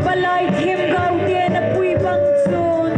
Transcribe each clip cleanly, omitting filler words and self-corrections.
Balay thêm gạo tiền là quy bằng xuân.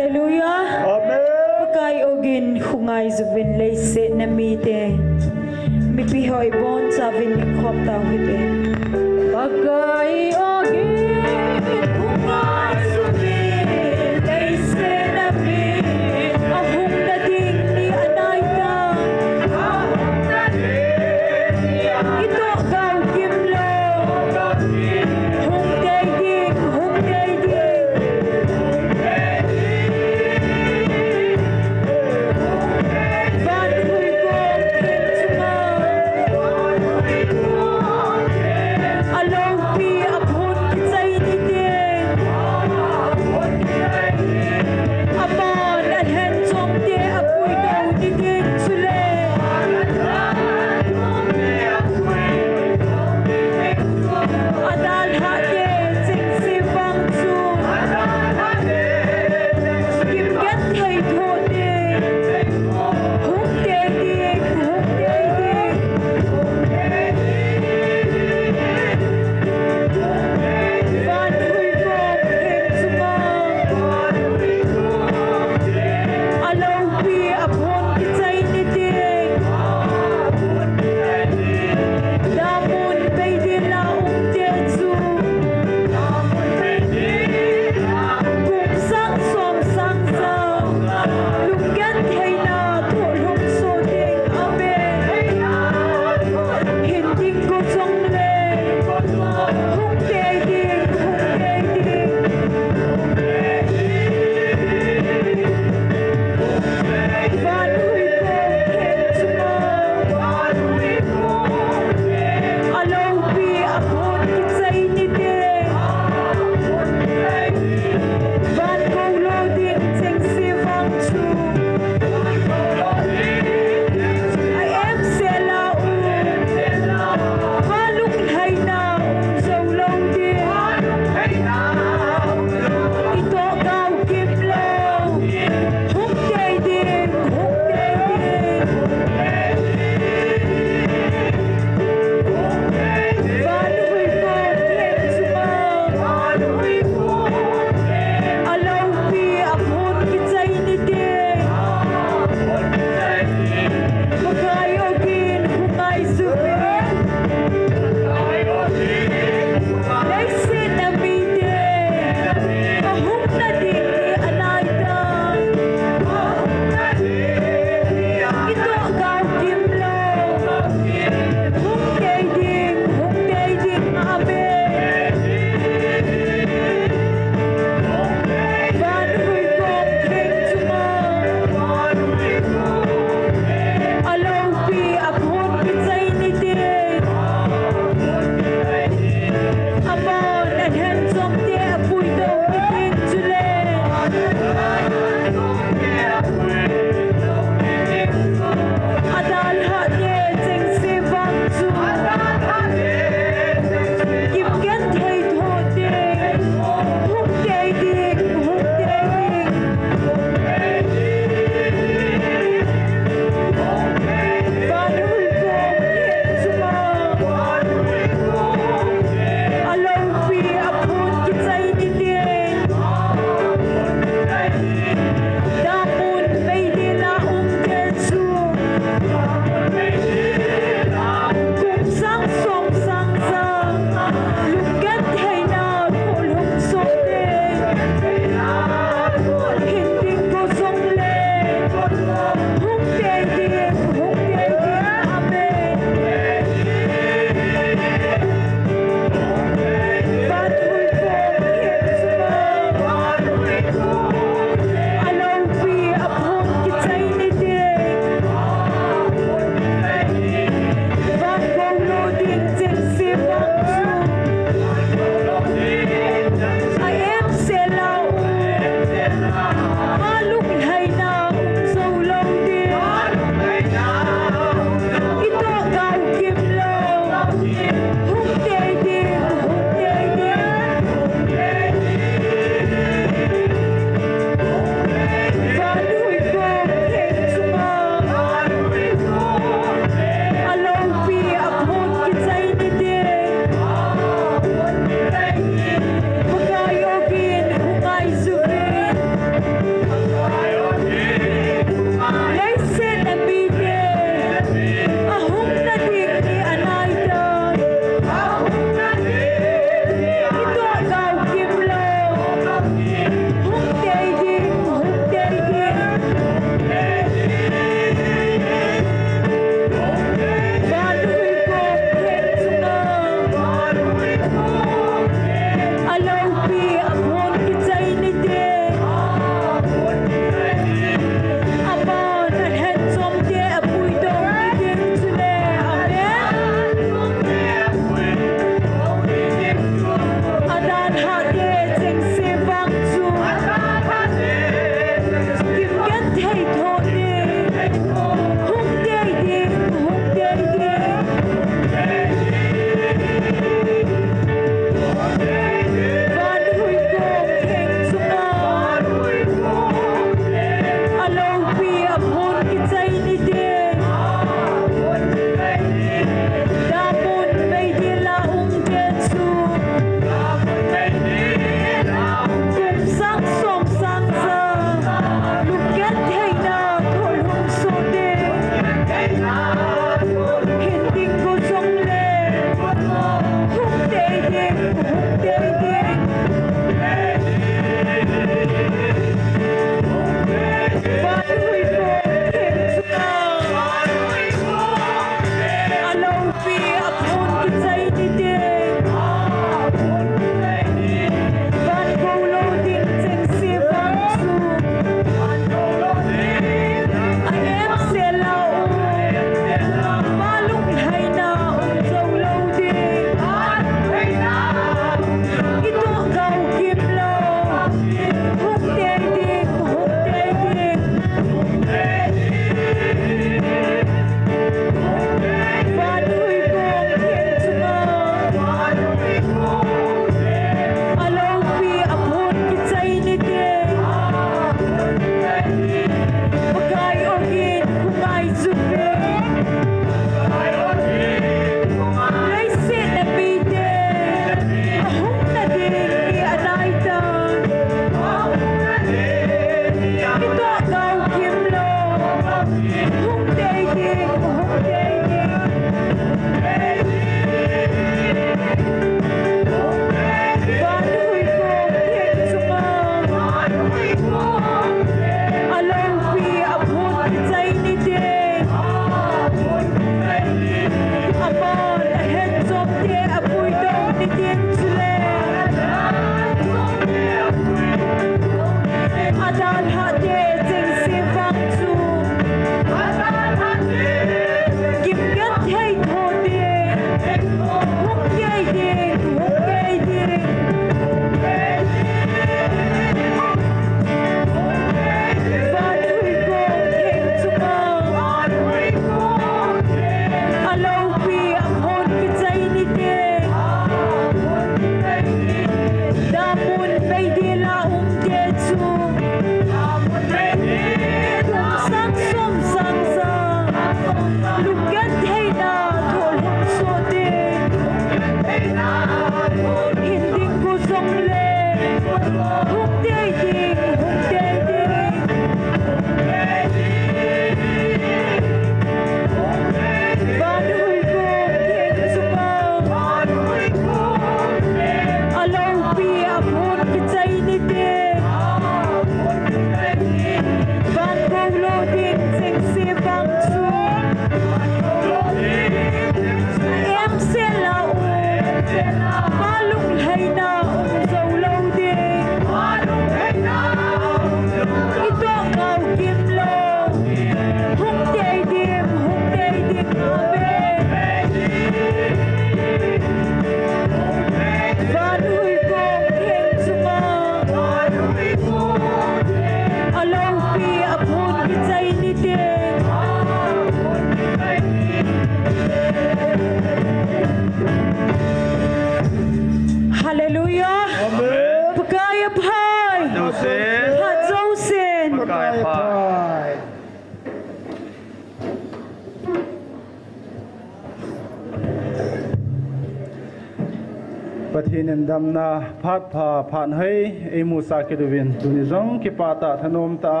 ประเทศนั้นดำนาพัดผ่าผ่านให้เอมูสาเกดูวินตุนิจงกิปาตาธนมตา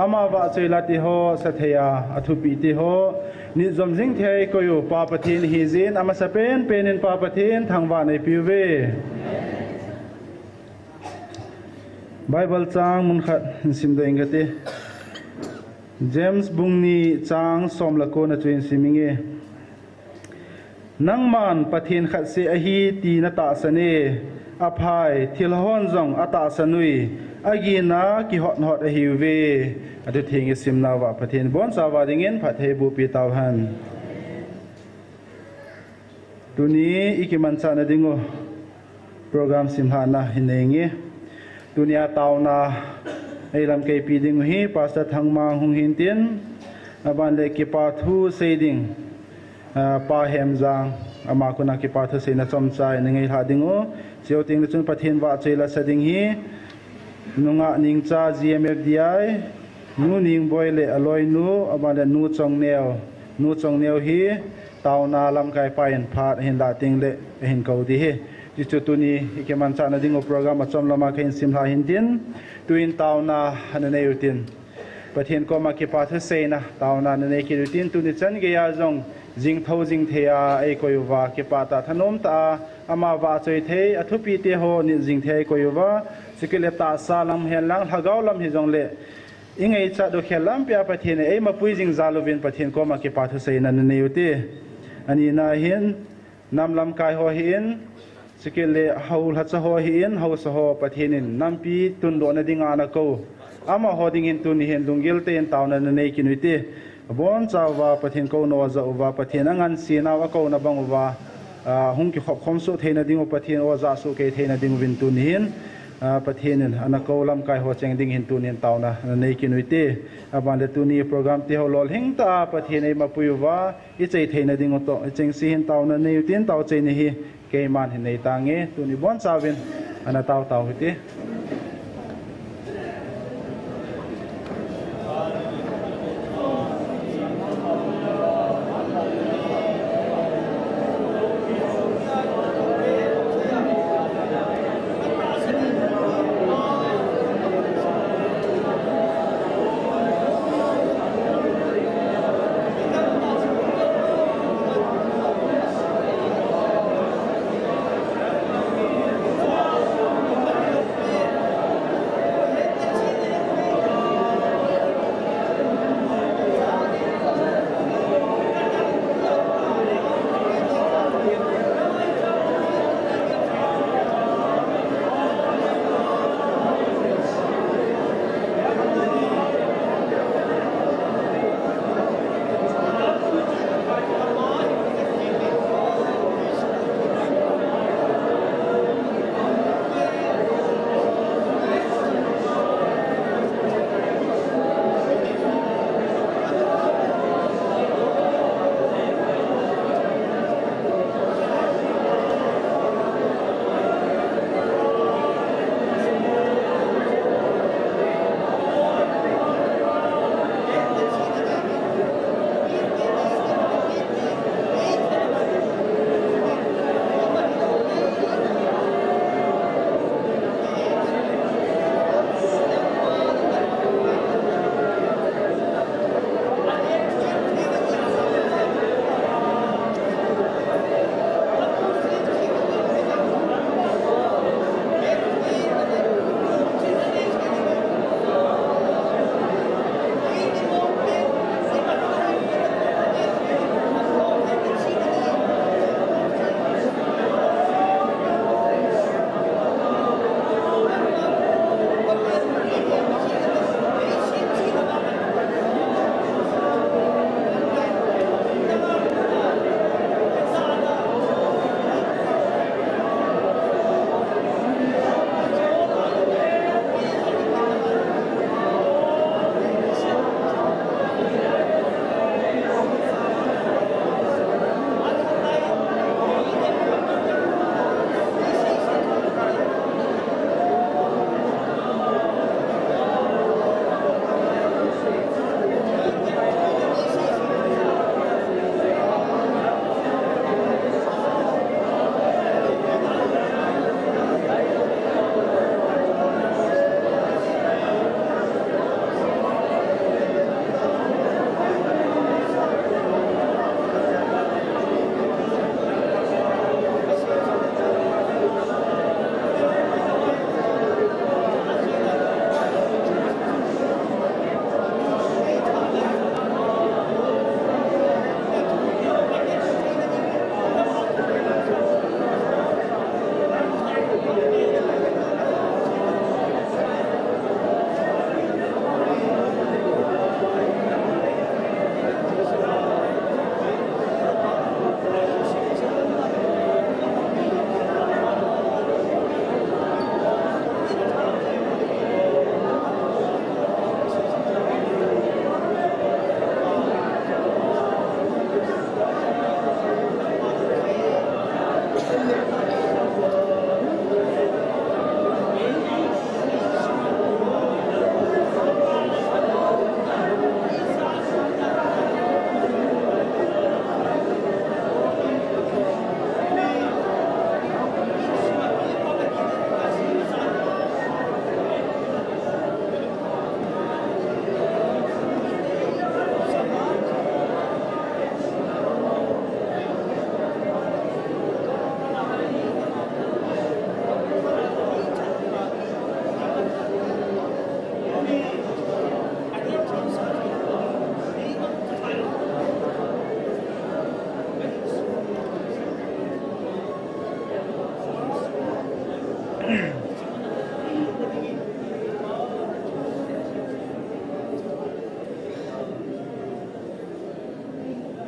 อามาวะเจลาติโฮสัทยาอธุปิติโฮนิจมจิงเทยก็อยู่ปาประเทศฮิซินอามาสเปนเป็นปาประเทศทางวานในพิวเวไบเบิลจางมุนขัดสิมโดยงกติเจมส์บุงนีจางสมละโกนจวนสิมิงเอนังมันประเทศขัดเสียฮีตีนตาสเนอภัยทิลฮอนจงอตาสนุยอากีนากิฮอตฮอตอฮิวเวอดุทิงสิมนาวะประเทศบอนสาวาดิงเงินพัทเทบุปิตาวหันตุนี้อีกิมันซานดิงโอโปรแกรมสิมหานะหินเองตุนี้ตาวนาไอลำเกปีดิงฮีปาสตังมังหงหินเตียนบันเลกิปาทูเซดิงปาเฮมจังอามาคุนักปาทศินจอมใจนึงไอหาดิงโอเสียวติงจุนประเทศว่าเจลสดิงฮีนุงะนิงจ้า GMFDI นูนิงบอยเลอลอยนูอามาเดนูจงเนียวฮีตาวนาลำไกไปเห็นพาดเห็นลาติงเลเห็นเขาดีจิจุตุนีอีกมันจานดิงโอโปรแกรมจอมลำมาเห็นสิมลาหินดินตุอินตาวนาฮันเนยุตินประเทศก็มาเก็บปาทเซนะตาวนาในคิดตินตุนิจันเกียจงจิงเท่าจิงเทียไอโกยุวาเก็บปาตาถนมตาอามาวาจอยเทอทุปีเตโฮนิจิงเทไอโกยุวาสกิเลตาซาลัมเฮลังฮากาวลัมฮิจงเลอิงไอจัดดูเขลัมเปียประเทศไอมาปุยจิงซาลูวินประเทศก็มาเก็บปาทเซนันเนยุติอันนี้นาเห็นนำลำกายหัวเห็นสกิเลเฮาหัดสะหัวเห็นเฮาสะหัวประเทศนินนำปีตุนโดนดิงานาโกอามาหัวดิ่งเห็นตุนเห็นลุงเกลเตนตาวนันเนยกินุติบอนจ้าวาประเทศเขาโนวาว่าประเทศนั้นงานสีนาวเขาหน้าบังว่าหุ่นกิขบคมสุเทนดิ่งประเทศว่าจะสุเกเทนดิ่งวินตุนเห็นประเทศนั้นอันนั้นเขาลำกายหัวเจงดิ่งเห็นตุนเห็นตาวนะในกินุติบันเดตุนีโปรแกรมที่เขาหล่อหิงตาประเทศในมาปุยว่าอีใจเทนดิ่งตัวเจงสีเห็นตาวนั้นในยุตินตาวใจนี่เกมันเห็นในต่างเงี้ยตุนีบอนจ้าวินอันนั้นตาวหิติ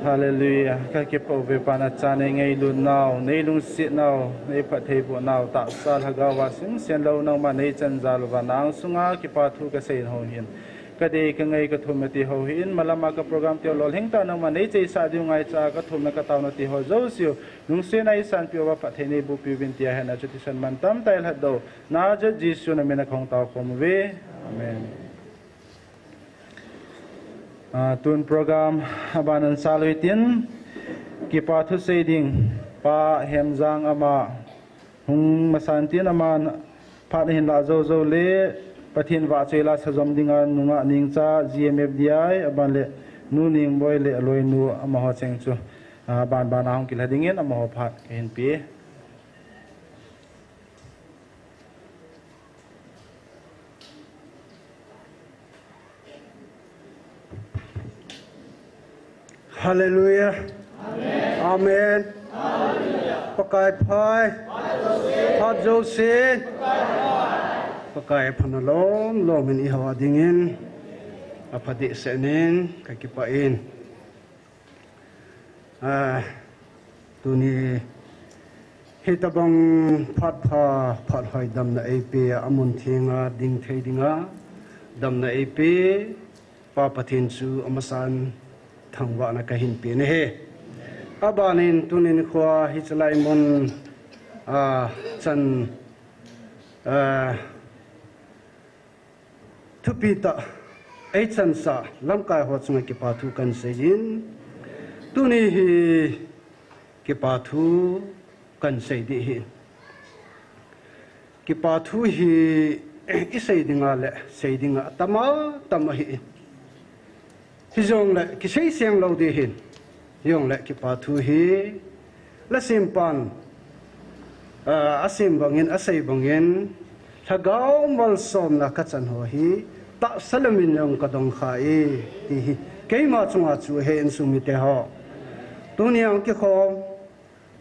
Hallelujah. Kakip over panachane ngay lun now, nay lung sit now, nay patebo now, tak sal hagawa sing sian law nang manay chan zalwa nang sunga kipatu kasayin hohin. Kade kangay katumati hohin, malama ka program tiyo lol hingta nang manay chay sa diyo ngay sa katum na kataw na tiho zosyo, nung sinay san piyo wa patene bu piyo bintiyahan na jutisan mantam tayo hadaw, na jat jisyo na minakong tao kumwe. Amen. Tun program abanan saluitin kipatu seding pa hemzang ama hung masantin ama pathin la zo zo le pathin wa chela sajom dinga nunga ningcha GMFDI aban le nu ning boy le aloi nu ama ho chengchu ban ban hong kiladingen ama ho phat ken pi Hallelujah. Amen. Pakai phai. Pat Josin. Pakai panalom lomin ihawa dingin. Apadi senin kakipain. Tuni hitabang pat hai dam na AP amun thinga ding thei dinga dam na AP pa pathin chu amasan thangwa na kahin pi ne he abanin tunin khwa hichlai mon chan thupita ai chan sa lamkai ho chunga ki pathu kan sejin tuni hi ki pathu kan sei di hi ki pathu hi isei dinga le sei dinga tama hi Hizong le kisay siyang law dihin. Yung le kipatu hi. Lasimpan. Asim bangin, asay bangin. Tagaw malsom na katsan ho hi. Tak salamin yung kadong khai. Tihi. Kay matsunga tsuhe in sumite ho. Tuniyang kiko.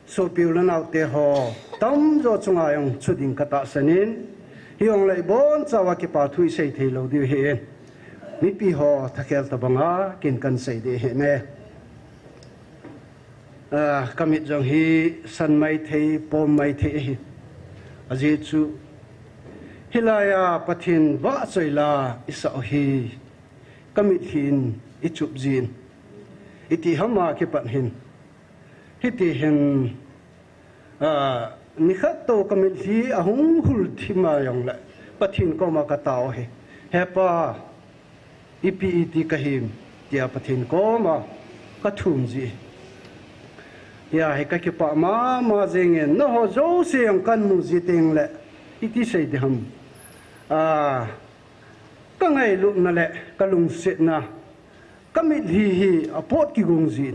Sopiulan out te ho. Tamzo tsunga yung tsuding katasanin. Yung le bon tsawa kipatu isay te law dihin. Mipi ho takel tabanga kin kan say de ne kamit jong hi san mai thei pom mai thei aji chu hilaya pathin ba choila isa hi kamit hin ichup jin iti hama ke pan hin hiti hin nikhat to kamit hi ahung hul thima yong la pathin ko ma ka tao he hepa iti kahim tia pathin ko ma kathum ji ya he ka ki pa ma jengen no ho zo se ang kan mu ji teng le iti sei de ham ka ngai lu na le kalung se na kamit hi apot ki gung ji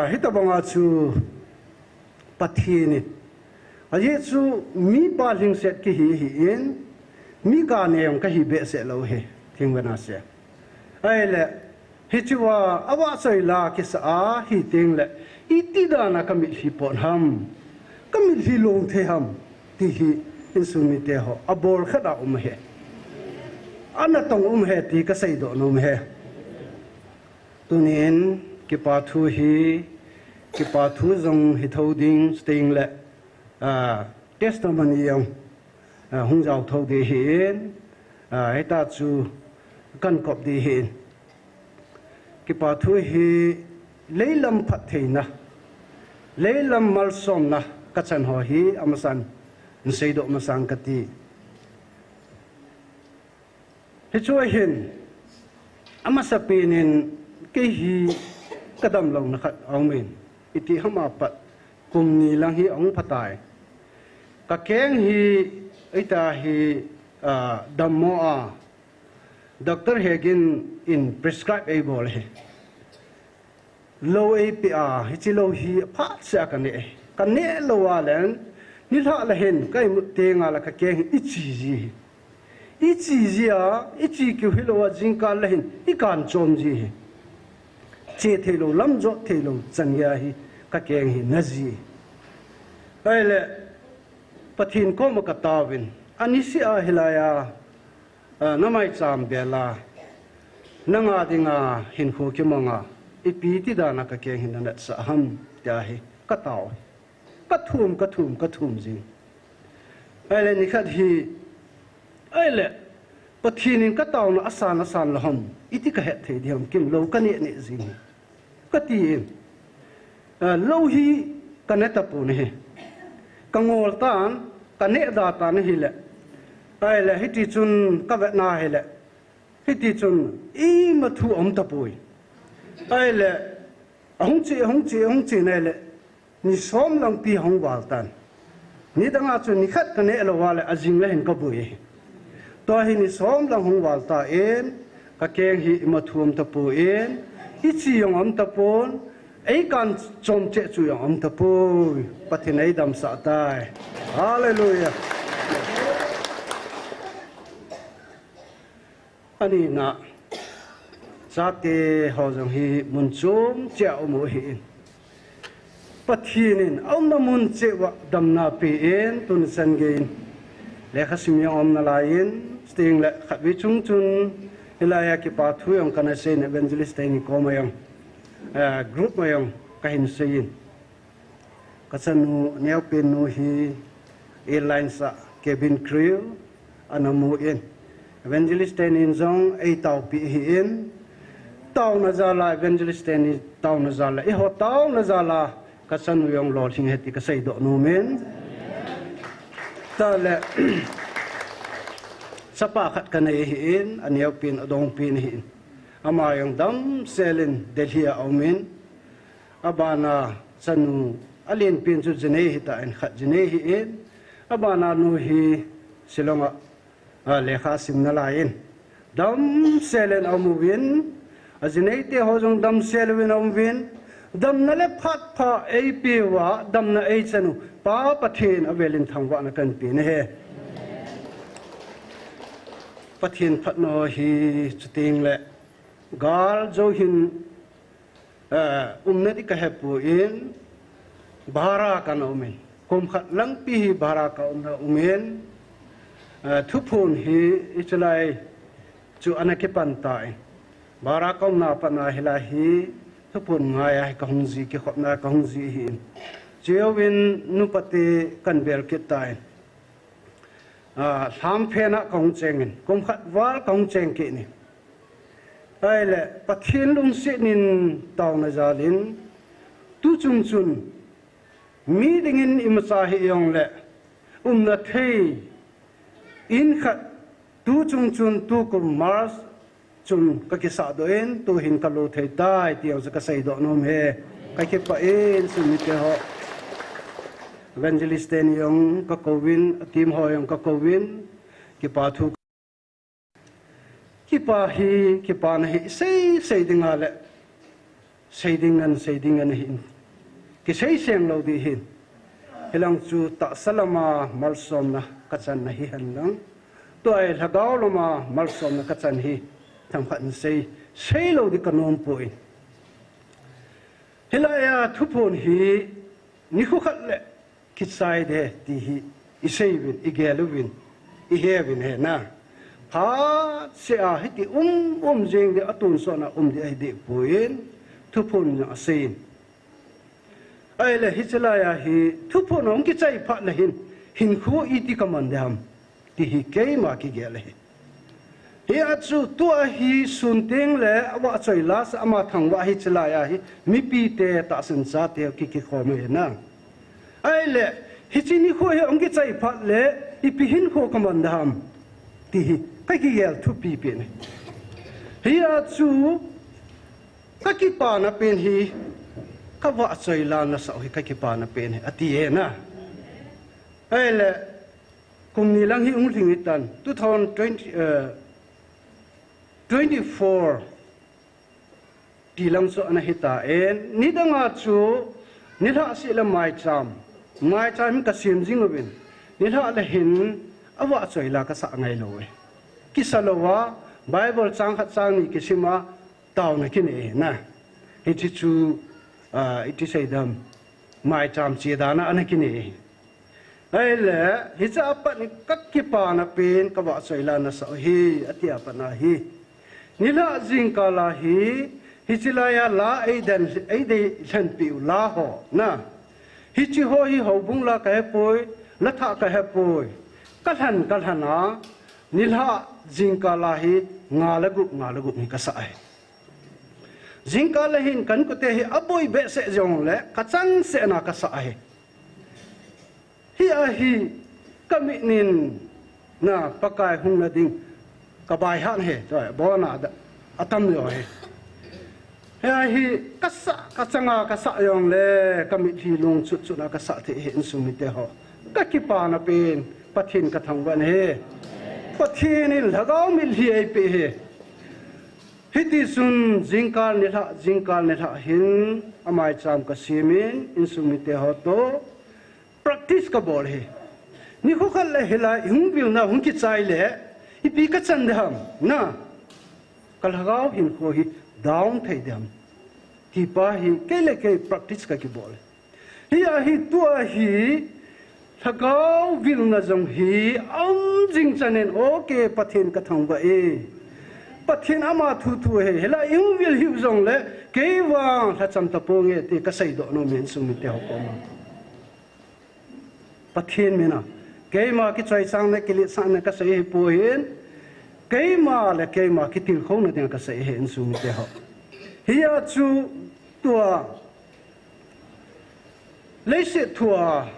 hita banga chu pathini aje chu mi pa ling set ki hi in mi ka ne ang ka hi be se lo he Tingwana siya. Ay le, hitiwa awa say la kisa hiting le, itida na kamit hipon ham, kamit hilong te ham, tihi insumite ho, abor kada umhe. Anatong umhe ti kasaydo no umhe. Tunin, kipatu zong hitoding sting le, testimony yung hungjaw thodi hin, hita chu kan kop di hin kipathu hi leilam phatheina leilam malsom na kachan ho hi amasan nseido masang kati hichoi hin amasapinin ke hi kadam long na khat aumin iti hama pat kumni lang hi ong patai ka keng hi ita hi dammo Dr. Hagin in prescribe able he low APR hichi low hi phat sa kane low alen nilha la hen kai tenga la ka keng ichi ji ichi ki hilowa jingka la hen ikan chom ji che thelo lamjo thelo changya hi ka keng hi naji ai pathin ko ma ka tawin anisi a hilaya namai cham bela nanga dinga hin khu ki manga ipi ti da na ka keng hin na sa ham ta hi ka taw ka thum jing ai le ni khat hi ai le pathin ka taw na asan la ham iti ka he the diam kim lo ka ne jing ka ti lo hi ka ne ta pu ne ka ngol tan ka ne da ta ne hi le ai le hi ti chun ka ve na hi le hi ti chun i ma thu om ta pui ai le hong chi ne le ni som lang pi hong wal tan ni da nga chu ni khat ka ne lo wa le ajing le hen ka bui to hi ni som lang hong wal ta en ka keng hi ma thuam ta pu en i chi yong om ta pon ei kan chom che chu yong om ta pu pathin ei dam sa tai hallelujah ani na Sate hozong hi mun chum chao mo hi pathinin om na mun chewa damna pe en tun san gein le khasim yong om na lain sting le khabi chung chun ilaya ki pa thu yong kana sen evangelist ni ko mayong group mayong kahin sein kasanu neo pen no hi airline sa cabin crew anamu en evangelist ni zong ei tau pi hi en tao na zala evangelist ni tao na zala i ho tao na zala ka san yong lo thing heti ka sei do no men ta le sapa khat ka nei hi in aniau pin adong pin hi ama yong dam selen delhi aumen abana sanu alien pin chu jene hi ta en khat jene hi in abana nu hi silonga le kha sim na lain dam selen amuwin azinei te hozong dam selwin omwin dam na le phat pha ei piwa dam na ei chanu pa pathin avelin thangwa na kan pi ne he pathin phat no hi chuting le gal jo hin umne di ka hepu in bara kan omen kom khat lang pi hi bara ka umna umen thupun hi ichlai chu anake pantai bara kaum na pana hilahi thupun ngai ka hungji ki khopna ka hungji hi chewin nupate kanbel ki tai tham phena kong chengin kom khat wal kong cheng ki ni ai le pathin lung se nin taw na jalin tu chung chun mi dingin imsa hi yong le na thei in khat tu chung chun tu kum mars chun ka ki sa do en tu hin ka lo thei tai ti au ka sei do nom he ka ki pa en su mi te ho evangelist en yong ka kovin team ho yong ka kovin ki pa thu ki pa na hi sei dinga le sei dingan hin ki sei seng lo di hin hilang chu ta salama malsom na kachan na hi han lang to ai lagaw loma malsom na kachan hi thang phan sei lo di kanom poi hilaya thupon hi ni khu khat le ki sai de ti hi isei win igelwin I hevin he na ha se a hiti jeng de atun so na de ai de poin thupon na sein ai le hitlaya hi thupon ong ki chai pha na hin khu iti kamandam ti hi keima ki gele hi achu tu a hi sunting le awa choi las ama thangwa hi chlaya hi mi pi te ta san sa te ki khome na ai le hi chini kho he ong ki chai pha le I pi hin kho kamandam ti hi kai ki gel thu pi pe ne hi achu ka ki pa na pen hi ka wa choi la na sa hi ka ki pa na pen hi ati he na ai le kum ni lang hi ung thing tan 2024 ti lang so na hita en ni danga chu ni la si la mai cham ka sim jing obin ni la la hin awa choi la ka sa ngai lo we ki salowa bible chang khat chang ni ki sima taw na ki ne na hi chi chu iti sei dam mai cham chi da na ana ki ne ai le hi cha pa ni kak ki pa na pen ka wa choi la na sa hi atia pa na hi nila jing ka la hi hichilaya la aidan aidei than piu la ho na hichi ho hi ho bung la ka poi la tha ka poi kalhana nilha jingka la hi ngalagu ni ka sa ai jingka la hin kan ko te hi aboi be se jong le ka chang se na ka sa ai hi a hi kaminin na pakai hung na ding ka bai han he rồi bo na da atam yo he hi ka changa ka sa yong le kamit hi lung chu na ka sa the hin sumi te ho ka ki pa na pen pathin ka thang ban he pathin in lagaw mil hi ai pe he hiti sun jingkal ne tha hin amai cham ka simin in sumi te ho to practice ka bol he ni ko khal le hela hung bil na hung ki chai le ipi ka chan dham na kal hagaw hin ko hi down thai dam ki pa hi kele ke practice ka ki bol hi a hi tu a hi hagaw bil na jong hi jing chanen okay pathin ka thang ba e pathin ama thu he hela hung bil hi jong le ke wa tha cham ta po nge te ka sai do no men sum te ho ko ma pathin me na keima ki choi sang ne kili sang ne ka sai po hin keima ki til khong na ka sai hen sum te ho hiya chu tua leise tua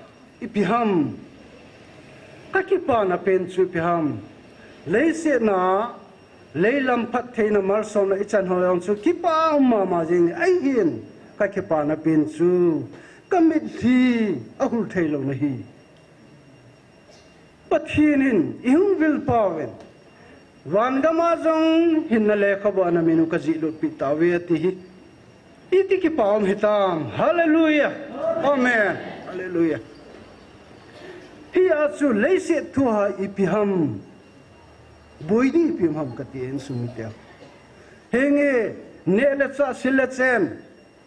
ipiham ka ki pa na pen chu piham leise na leilam phat theina mar som na ichan ho yong chu ki pa ma jing ai hin ka ki pa na pen chu kamit thi ahul thailo na hi pathinin ihung vil pawen wan gama jong hin na le khaba na minu ka ji lut pi tawe ti hi iti ki pawm hitam hallelujah amen hallelujah hi asu leise thu ha ipiham boidi ipiham ka ti en sumite henge ne le cha sile chen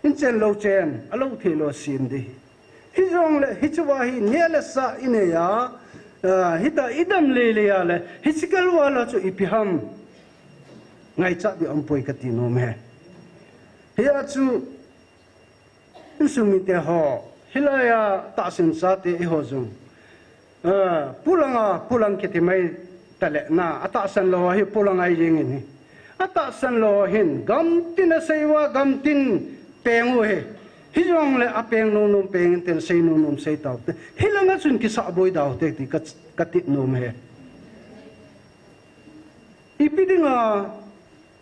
in chen lo chen alo thelo sin di hi jong le hi chwa hi ne le sa ine ya hita idam le ya le hisikal wala chu ipiham ngai cha bi ampoi ka ti no me hiya chu insumi te ho hilaya ta sin sa te ho jung pulang ki ti mai tale na ata san lo hi pulang ai jing ni ata san lo hin gam tin a seiwa gam tin pengu he hi jong le apeng no peng ten sei no sei taw te hilanga chun ki sa boi daw te ti ka ti no me ipidinga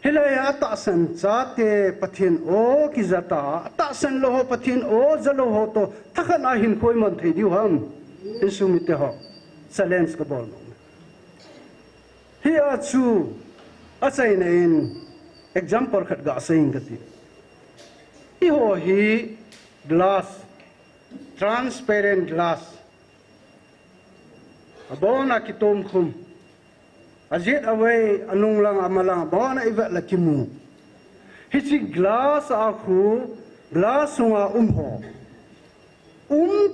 hilaya ata san cha te pathin o ki zata ata san lo ho pathin o zalo ho to thakana hin khoi man thei diu ham isumi te ho silence ka bol hi a chu a chai na in example khat ga saying ka ti hi ho hi glass transparent glass abona ki tom khum azit away anung lang amalang bona iwa la kimu hichi glass a khu glass nga ho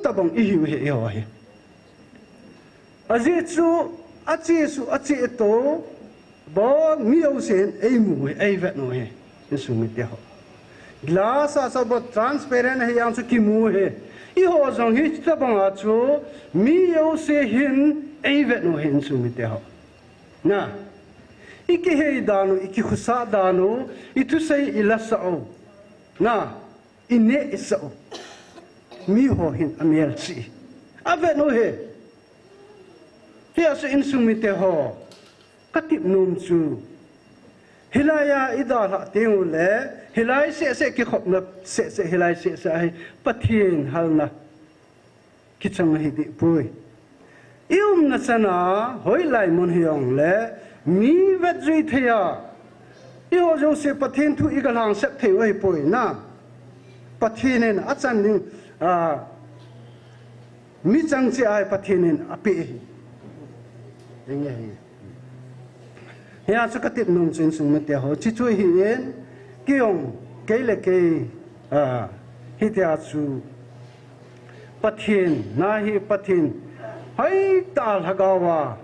tabang ihiu he yo he azit su achi to bo miyo sen ei mu ei vet no he isu mi te ho glass asa bo transparent he yang su kimu he I ho zong hi tabang a chu miyo se hin ei vet no he isu mi te ho na iki hei danu iki khusa danu itu sei ilasao na ine isao mi ho hin amiel si ave no he hiasu insumite ho katip num chu hilaya idala teule hilai se ki khopna se hilai se sai pathin halna kichang hi di pui ium na sana hoilai mon hyong le mi vedri thaya yo jo se pathin thu igalang sep thei wei pui na pathinen achan ni mi chang che ai pathinen api hi ya sakatip num chin sung mate ho chi chui hi en kiong keile ke hi tia chu pathin na hi pathin hai tal hagawa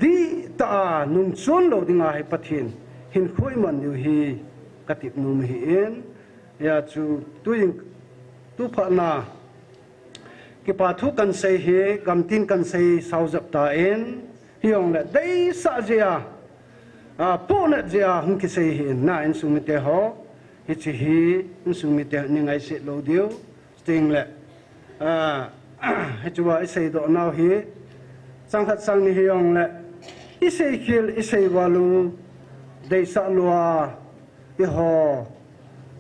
di ta num chon lo dinga hai pathin hin khoi man yu hi katip nu hi in ya chu tu pha na ki pa thu kan sei hi gam tin kan sei sau zap ta in hiong le dei sa jia po na jia hung ki sei hi na in su mi te ho hi chi hi in su mi te ni ngai se lo dio sting le he chu wa sei do nau hi sang khat sang ni hiong le i sei khil i sei walu dei sa lua i ho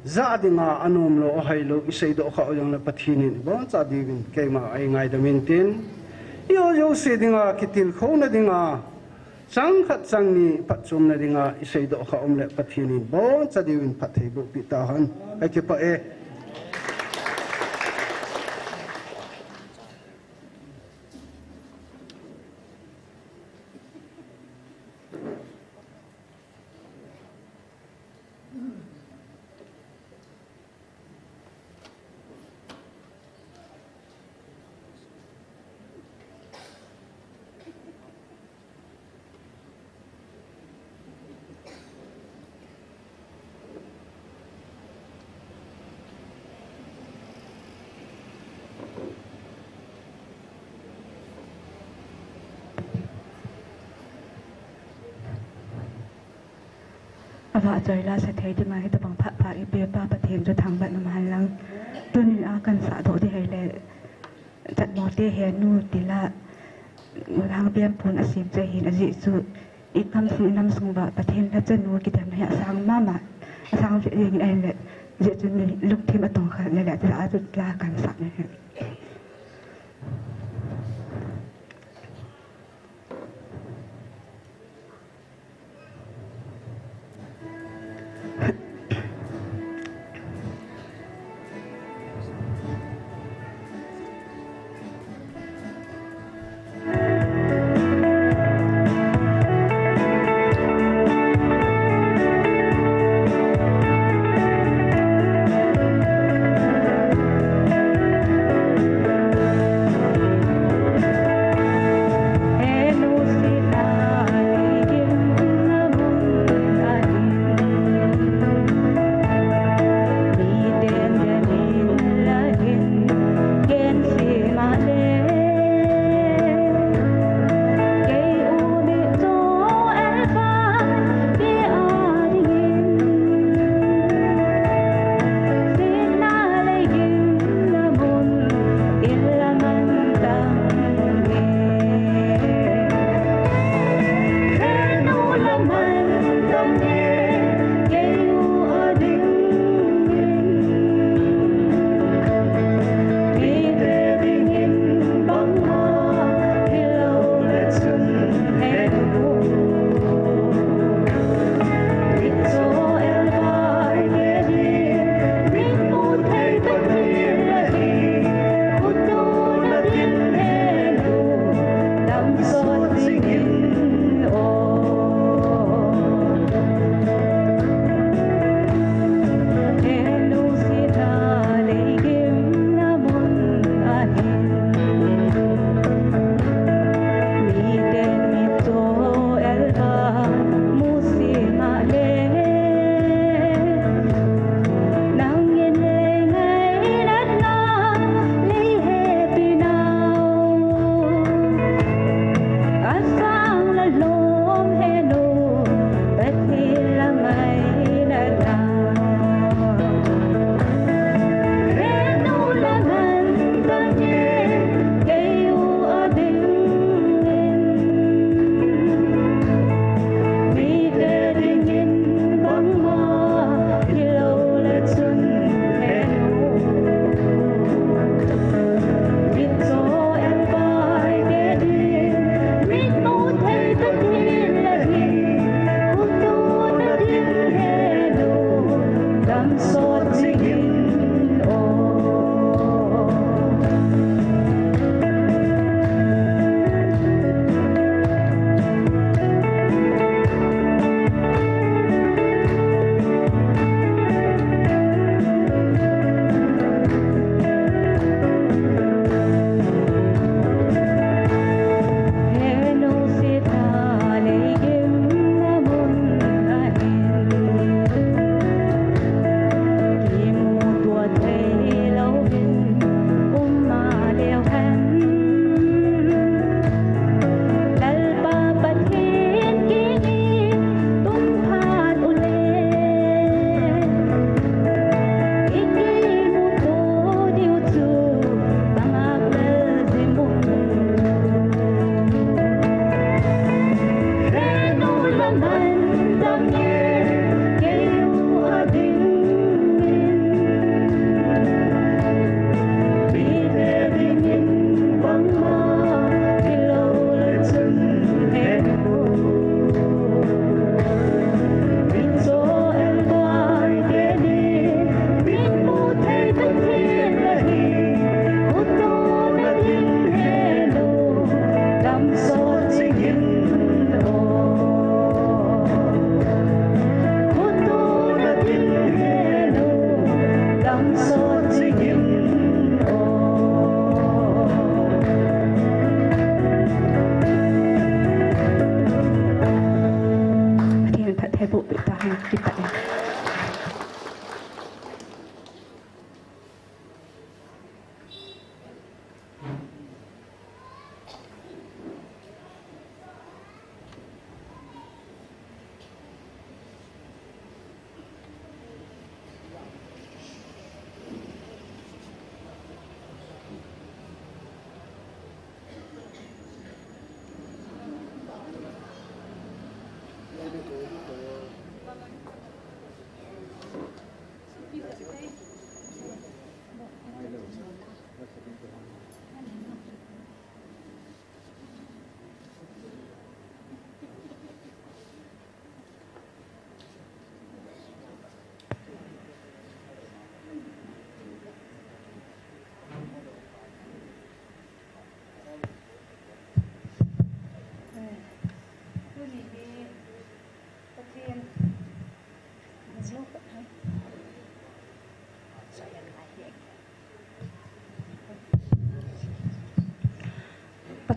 za dinga anum lo hai lo i sei do kha oyang la pathinin bon cha divin keima ai ngai da min tin yo se dinga kitil kho na dinga sang khat sang ni pachum na dinga i sei do kha om le pathinin bon cha divin pathei bo pi ta han ai ke pa e Ava joy la sa thei dinga hi tabang pha pha ipe pa pathem jo thang bat nam halang tunin a kan sa do di hai le chat mo te he nu tila hang biam phun asim che hin aji chu ikam su nam sung ba pathem la chen nu ki tam ya sang ma ma sang je ing ai le je chu ni luk thim atong kha le la ta a chu la kan sa ne hai bộ bị ta hai kita ya.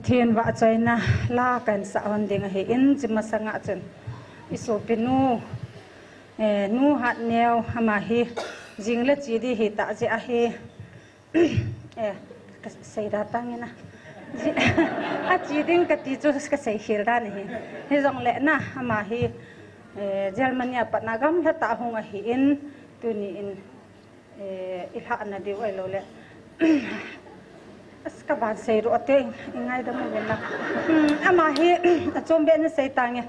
Thiên vợ chơi na la cảnh xã hoàn đình hệ in chỉ mà sang ngã chân iso pinu nu hạt neo mà hi jing le chỉ đi hi ta chỉ a hi say ra tăng na a chỉ đinh cái tí chút cái say hi ra này hi dòng lệ na mà hi Germany bắt na gam hết ta hong a hi in tu ni in ilha na đi vậy lệ ska ban sei ro te ngai da mo na ama hi chom be na sei tang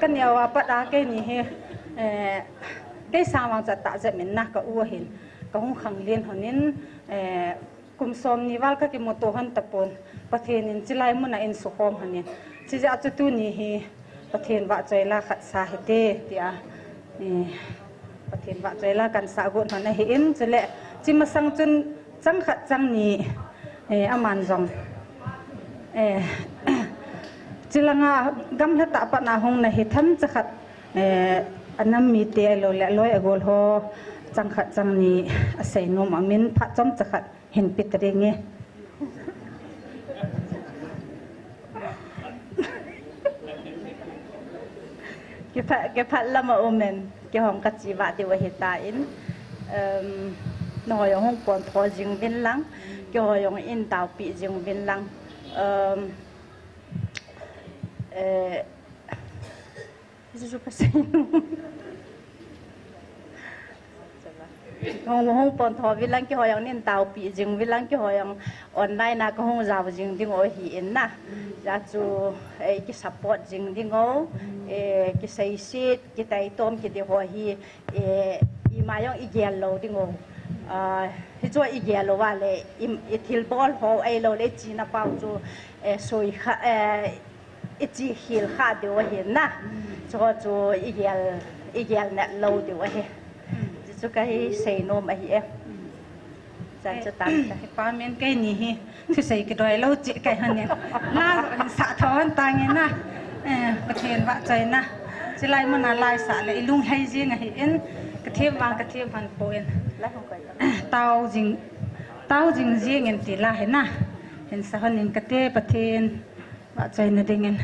kan ya wa pa da ke ni he ke sa wang cha ta je min na ka u hin ka hung khang len honin kum som ni wal ka ki mo to han tapon pathen in chilai mu na in su khom hanin chi ja chu tu ni hi pathen wa choi la khat sa he te tia pathen wa choi la kan sa gon hon hi in chule chi ma sang chun chẳng khát chẳng nhị aman dòng chỉ là ngà gam hết tạ bạn nào hông này hết thấm chắc khát anh em mi tê lo lẹ loi agol ho chẳng khát chẳng nhị say nom amin phát trong chắc khát hình pitri nghe cái phát là mà ôm mình cái hồng cắt chỉ vạ thì vậy hiện tại nó hồi hông còn thọ riêng bên lăng cái hồi hông in tàu bị riêng bên lăng hông còn thọ bên lăng cái hồi hông in tàu bị riêng bên lăng cái hồi hông online na cái hông giàu riêng đi ngồi hiện na ra chú cái support riêng đi ngồi cái xây xít cái tay tôm cái đi hồi hi mà yung igelo đi ngồi hi cho igelo wale itil ball ho ai lo le chi na pau chu soi kha ichi hil kha de wa hin na cho chu igel na lo de wa he chu cái sei no ma hi sa chu tan sa pa men cái ni hi thu sei cái đôi lo chi cái han ne na sa thon tang na pathen wa chai na chỉ lai mà na lai sa le lung hai riêng hi in cái thêm van poen tao jing riêng en ti la he na hen sa han in cái te pathen wa chai na dingen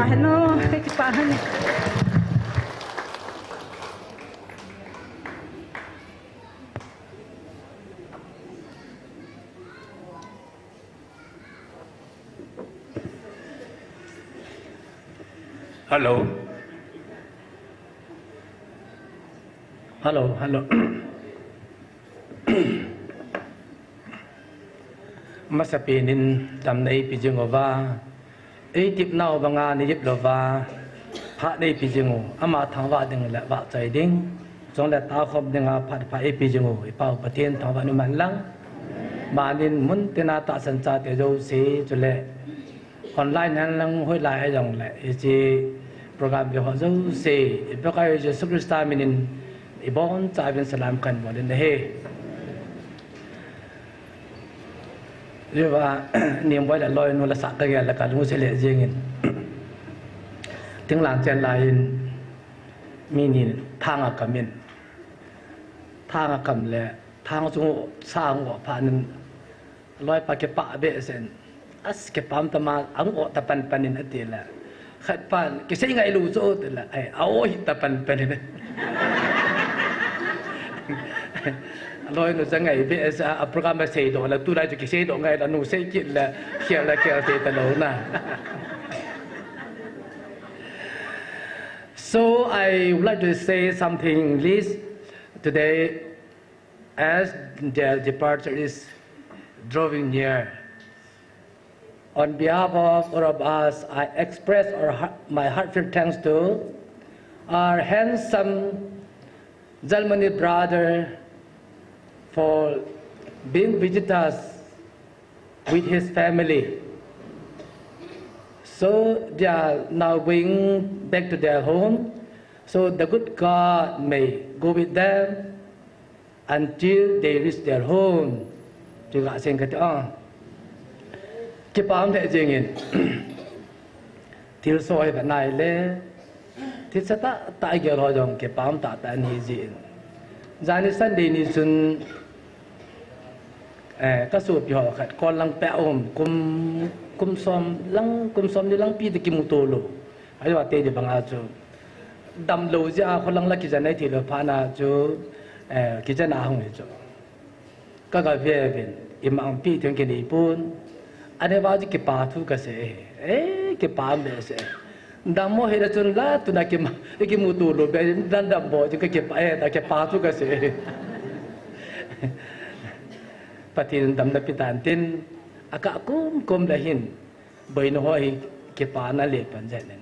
pa hano ki pa han Hello. Hello, hello. Masapinin tam nay pijingova. Tip now banga ni yip lova. Pat nay pijingo. Ama thangwa ding la wa chai ding. Jong la ta khop ding a pat pa pijingo. Ipau patien thangwa nu man lang. Manin mun tina ta san cha te jo si chule. Online han lang hoi lai jong la. Ji program bi ho zo si. Ipakai je superstar minin ibon cha bin salam kan mo den he. Rồi và niềm vui là lôi nó là sạc cái là cả chúng sẽ lệ riêng in tiếng làm trên lại mình thang ở cầm lệ thang chúng sang của phản lôi pa cái pa bệ sen as cái pam tâm ang của tập pan in ở là khách pan cái gì ngay lù chỗ là ai áo hít tập pan in lôi nó sang ngày về sa program mà xây đồ là tu lại cho cái xây đồ ngày là nó xây kiện là kia xây tờ lấu na. So I would like to say something English today as their departure is drawing near. On behalf of all of us, I express my heartfelt thanks to our handsome Germany brother for being visitors with his family. So they are now going back to their home. So the good God may go with them until they reach their home. Chứ gạ xin cái đó. Cái bám thế gì nghìn. Thiếu soi và này lê. Thì sẽ tại kiểu họ dùng cái bám tạ tại ni gì. Gia ni sân đi ni xuân. Các số bị họ khát con lăng bẹ ôm kum som ni lăng pi de kim tu lo ai wa te de banga chu dam lo ja kholang la ki ja nai thi lo pha na chu ki ja na hong ni chu ka ga ve ben imang pi theng ke ni pun ane ba ji ki pa thu ka se ki pa me se dam mo he da chun la tu na ki mu tu lo be dan dam bo ji ki pa da ki pa thu ka se patin dam na pitan tin aka kum lahin bởi nó hỏi cái pa na lệ pan dạy nên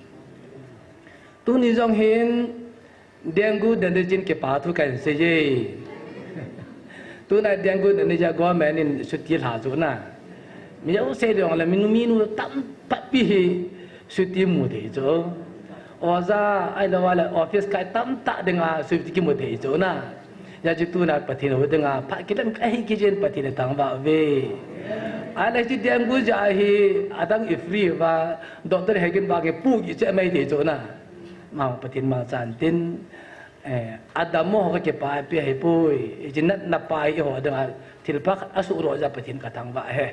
tu ni jong hin dengue dan jin cái pa thu kan se ye tu na dengue dan ja go men in suti la zo na mi yo se de la minu tam pa pi suti mu de zo oza ai la wala office kai tam ta denga suti ki mu de zo na ya ji tu na patin ho denga pa ki dan kai ki jen patin tang ba ve ai chỉ đem gu giải hi adang ifri và doctor hegin ba cái pu gì sẽ mấy thế chỗ na mau patin mau chan tin adamo cái pa pe hai pui chỉ na pai ho da thilpak asu ro ja patin ka thang ba he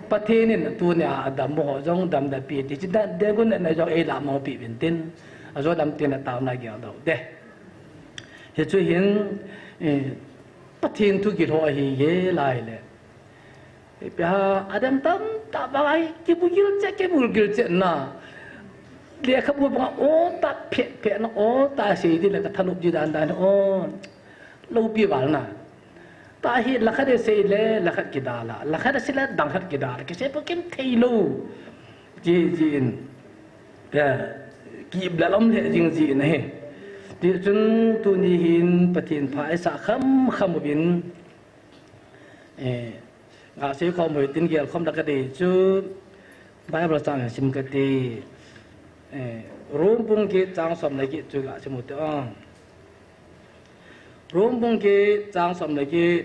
patin in tu ne adamo ho jong dam da pi ti da de gun na jong e la mo pi bin tin azo dam tin na taw na gyal do de he chu hin patin tu ki ho hi ye lai le Pihak adam tam tak bagai kibugil cek na dia kabu bang tak pek na tak si di la kathanup ji dan lo pi wal na ta hi la khade se le la khat kidala la khade se la dang khat kidala ke se pakem thei lo ji in ya ki blalom le jing ji na he ti chun tu ni hin patin phai sa kham bin ngã sĩ không mới tin kia không đặt cái gì chứ bài bảo sang sim cái gì rôm bung kia trang sầm này kia chứ ngã sĩ một tiếng rôm bung kia trang sầm này kia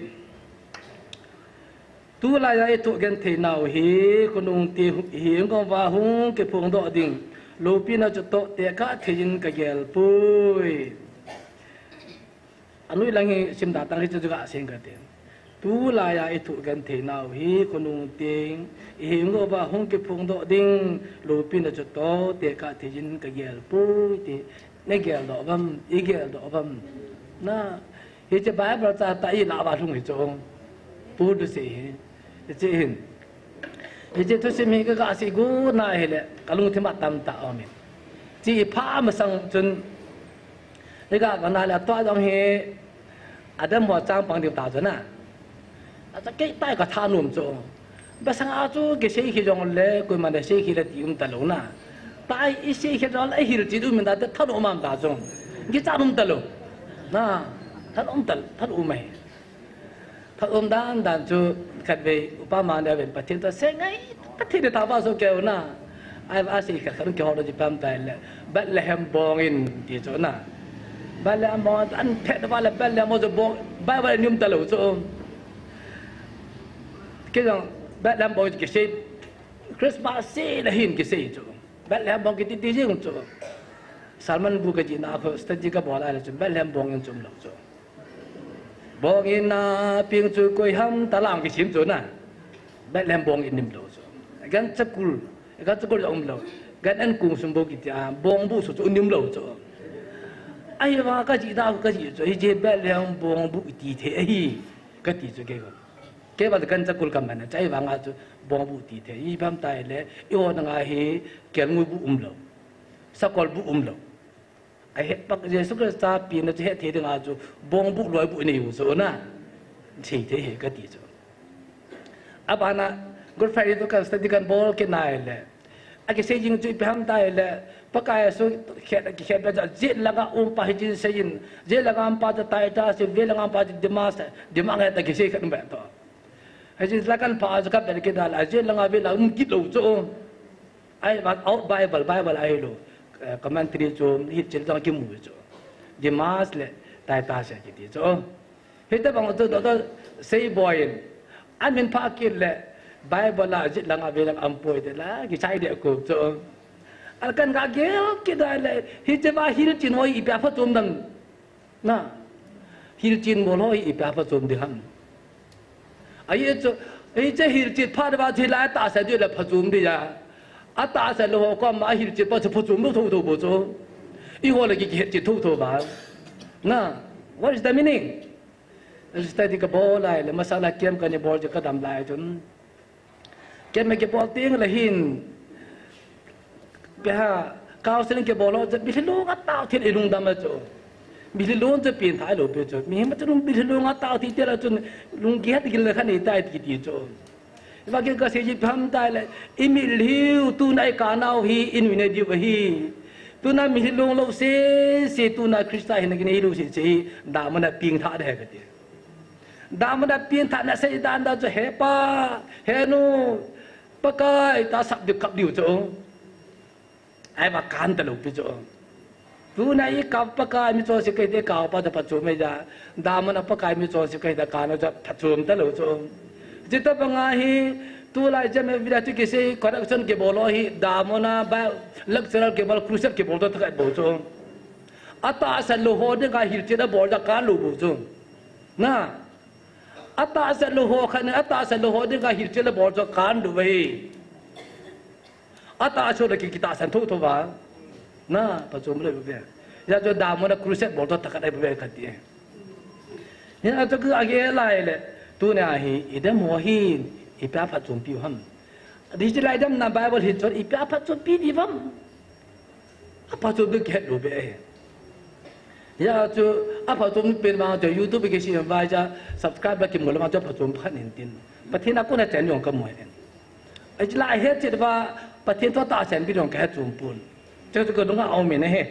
tu lại ai tụ gần thế nào hi con ông ti hiếm con va hung cái phong độ đình lô pin nó cho to để cả thế nhưng cái gel pui anh nuôi lăng sim đã tăng cái chứ ngã sĩ cái tiền tu la ya itu gan the nau hi konung ting hi ngo ba hong ke phung do ding lu pin da to te ka the jin ka gel pu ti ne gel do bam I gel do bam na hi che ba ba ta ta I la ba thung hi chong pu du se hi che hin hi che to se mi ka si gu na hi le kalung thi ma tam ta o mi chi pha ma sang chun ne ga na la to dong hi adam mo chang pang diu ta naอาเกต้ก็ท่านุ่มจ้ะภาษาอาจูเกษตรที่จงเล่กุมันได้เสกที่ละที่ตลอดนะตายอีเสกที่จงเล่หิรจิตมันได้ท่านุ่มมันได้จงกิจานุ่มตลอดนะท่านุ่มไม่ท่านุ่มด้านจูขัดไปอุปมาเนี่ยเป็นประเทศตัวเสงไงประเทศที่ท่าว่าสุเกลนะไอ้อาศัยขัดขนมเกี่ยวกับจีบมตายเลยบัลเลมบองอินที่จ้ะนะบัลเลมบองอันเทศว่าเลยบัลเลมมันจะบองบัลเลมนุ่มตลอดจ้ะcái rằng bạn làm bao cái gì Christmas gì là hình cái gì chứ bạn làm bao cái tí gì cũng chứ Salman bu cái gì nào có study cái bảo lại chứ bạn làm bao nhiêu chung lắm chứ bao nhiêu na pieng chú coi ham ta làm cái gì chứ na bạn làm bao nhiêu niệm lâu chứ gan chắc cul ông lâu gan anh cùng xung bao cái gì bao bu số chú niệm lâu chứ ai mà cái gì nào cái gì chứ cái bạn làm bao bu tí thế ấy cái tí chứ cái bao gan chắc cul cầm này trái vàng à chứ bao bu tí thế ý bám tay lẽ yêu năng ai he cái ngui bu lâu sao còn bu lâu ai hết bác Giêsu Christ ta pin nó hết thế được à chú bong bu loài bu này rồi na chỉ thế hết cái gì rồi à bà na Good Friday tôi cần study cần bol cái này là cái xây dựng chú bám tay là bác cái số khét bây giờ giết là cái pa hết xây dựng giết là cái pa cho tay ta sẽ giết là cái pa cho dimas hết cái xây cái đó hay là cái pa cho cái đó là giết là cái về là kít lâu cho ai mà out Bible ai lo commentary cho hit chel jang ki mu cho je mas le tai ta sa ki ti cho hita bang to sei boy an min pa ki le Bible la jit lang ave lang ampoi de la ki chai de ko cho al kan ga gel ki da le hit ba hil chin hoi I pa pha tum dang na hil chin mo hoi I pa pha tum de ham ai cho ai che hil chin pha ba thi la ta sa de la pha tum de ya à ta sẽ lo có mà hiểu chỉ bao giờ phụ chúng đâu thâu bao giờ, ý họ là cái chỉ thâu bà, na, what is the meaning? Study cái ball lại là masala kem cái này ball cho cái đầm lại chun, kem mấy cái ball tiếng là hin, cái ha, cao sinh cái ball nó bị lố ngắt tao thì để lung đâm ở chỗ, bị lố cho biển thái lố bị chỗ, mình mà cho lung bị lố ngắt tao thì thế là chun lung ghét cái là khăn này tai thì tí chỗ. Và cái gì phàm tai là imil hiu tu nai cả nào hi in vine di hi tu na mi long lo se tu na Krista hin cái này lu se da mana ping tha de cái da mana ping tha na se dan da cho he pa he no pa kai ta sab được cặp điều chỗ ai mà can ta lo pi chỗ tu na I cặp pa kai mi cho se cái de ka pa ta chỗ me ja da mana pa kai mi cho se cái da ka no cho pha chum ta lo chỗ Jita pangahi tu lai jam vida tu kisi correction ke bolo hi damona ba lecturer ke bol crucial ke bol to tak bo cho ata asal lo ho de ga hil che da bol da ka lo bo cho na ata asal lo ho khan ata asal lo ho de ga hil che da bol cho kan du ve ata cho da ki kita san thu ba na pa chom le be ya cho damona crucial bol to tak dai be khati ni a to ku age lai le tu ne hi idam mo hi ipya pha chum pi ham digital idam na Bible hi chon ipya pha chum pi di bam apa chum de ke lo be ya chu apa chum pen ma cho YouTube ke si vai ja subscribe ki mo la ma cho pha chum phan in tin pathina ko na chen yong ka mo en ai la he che ba pathin to ta chen bi dong ka chum pun cho ko dong au me ne he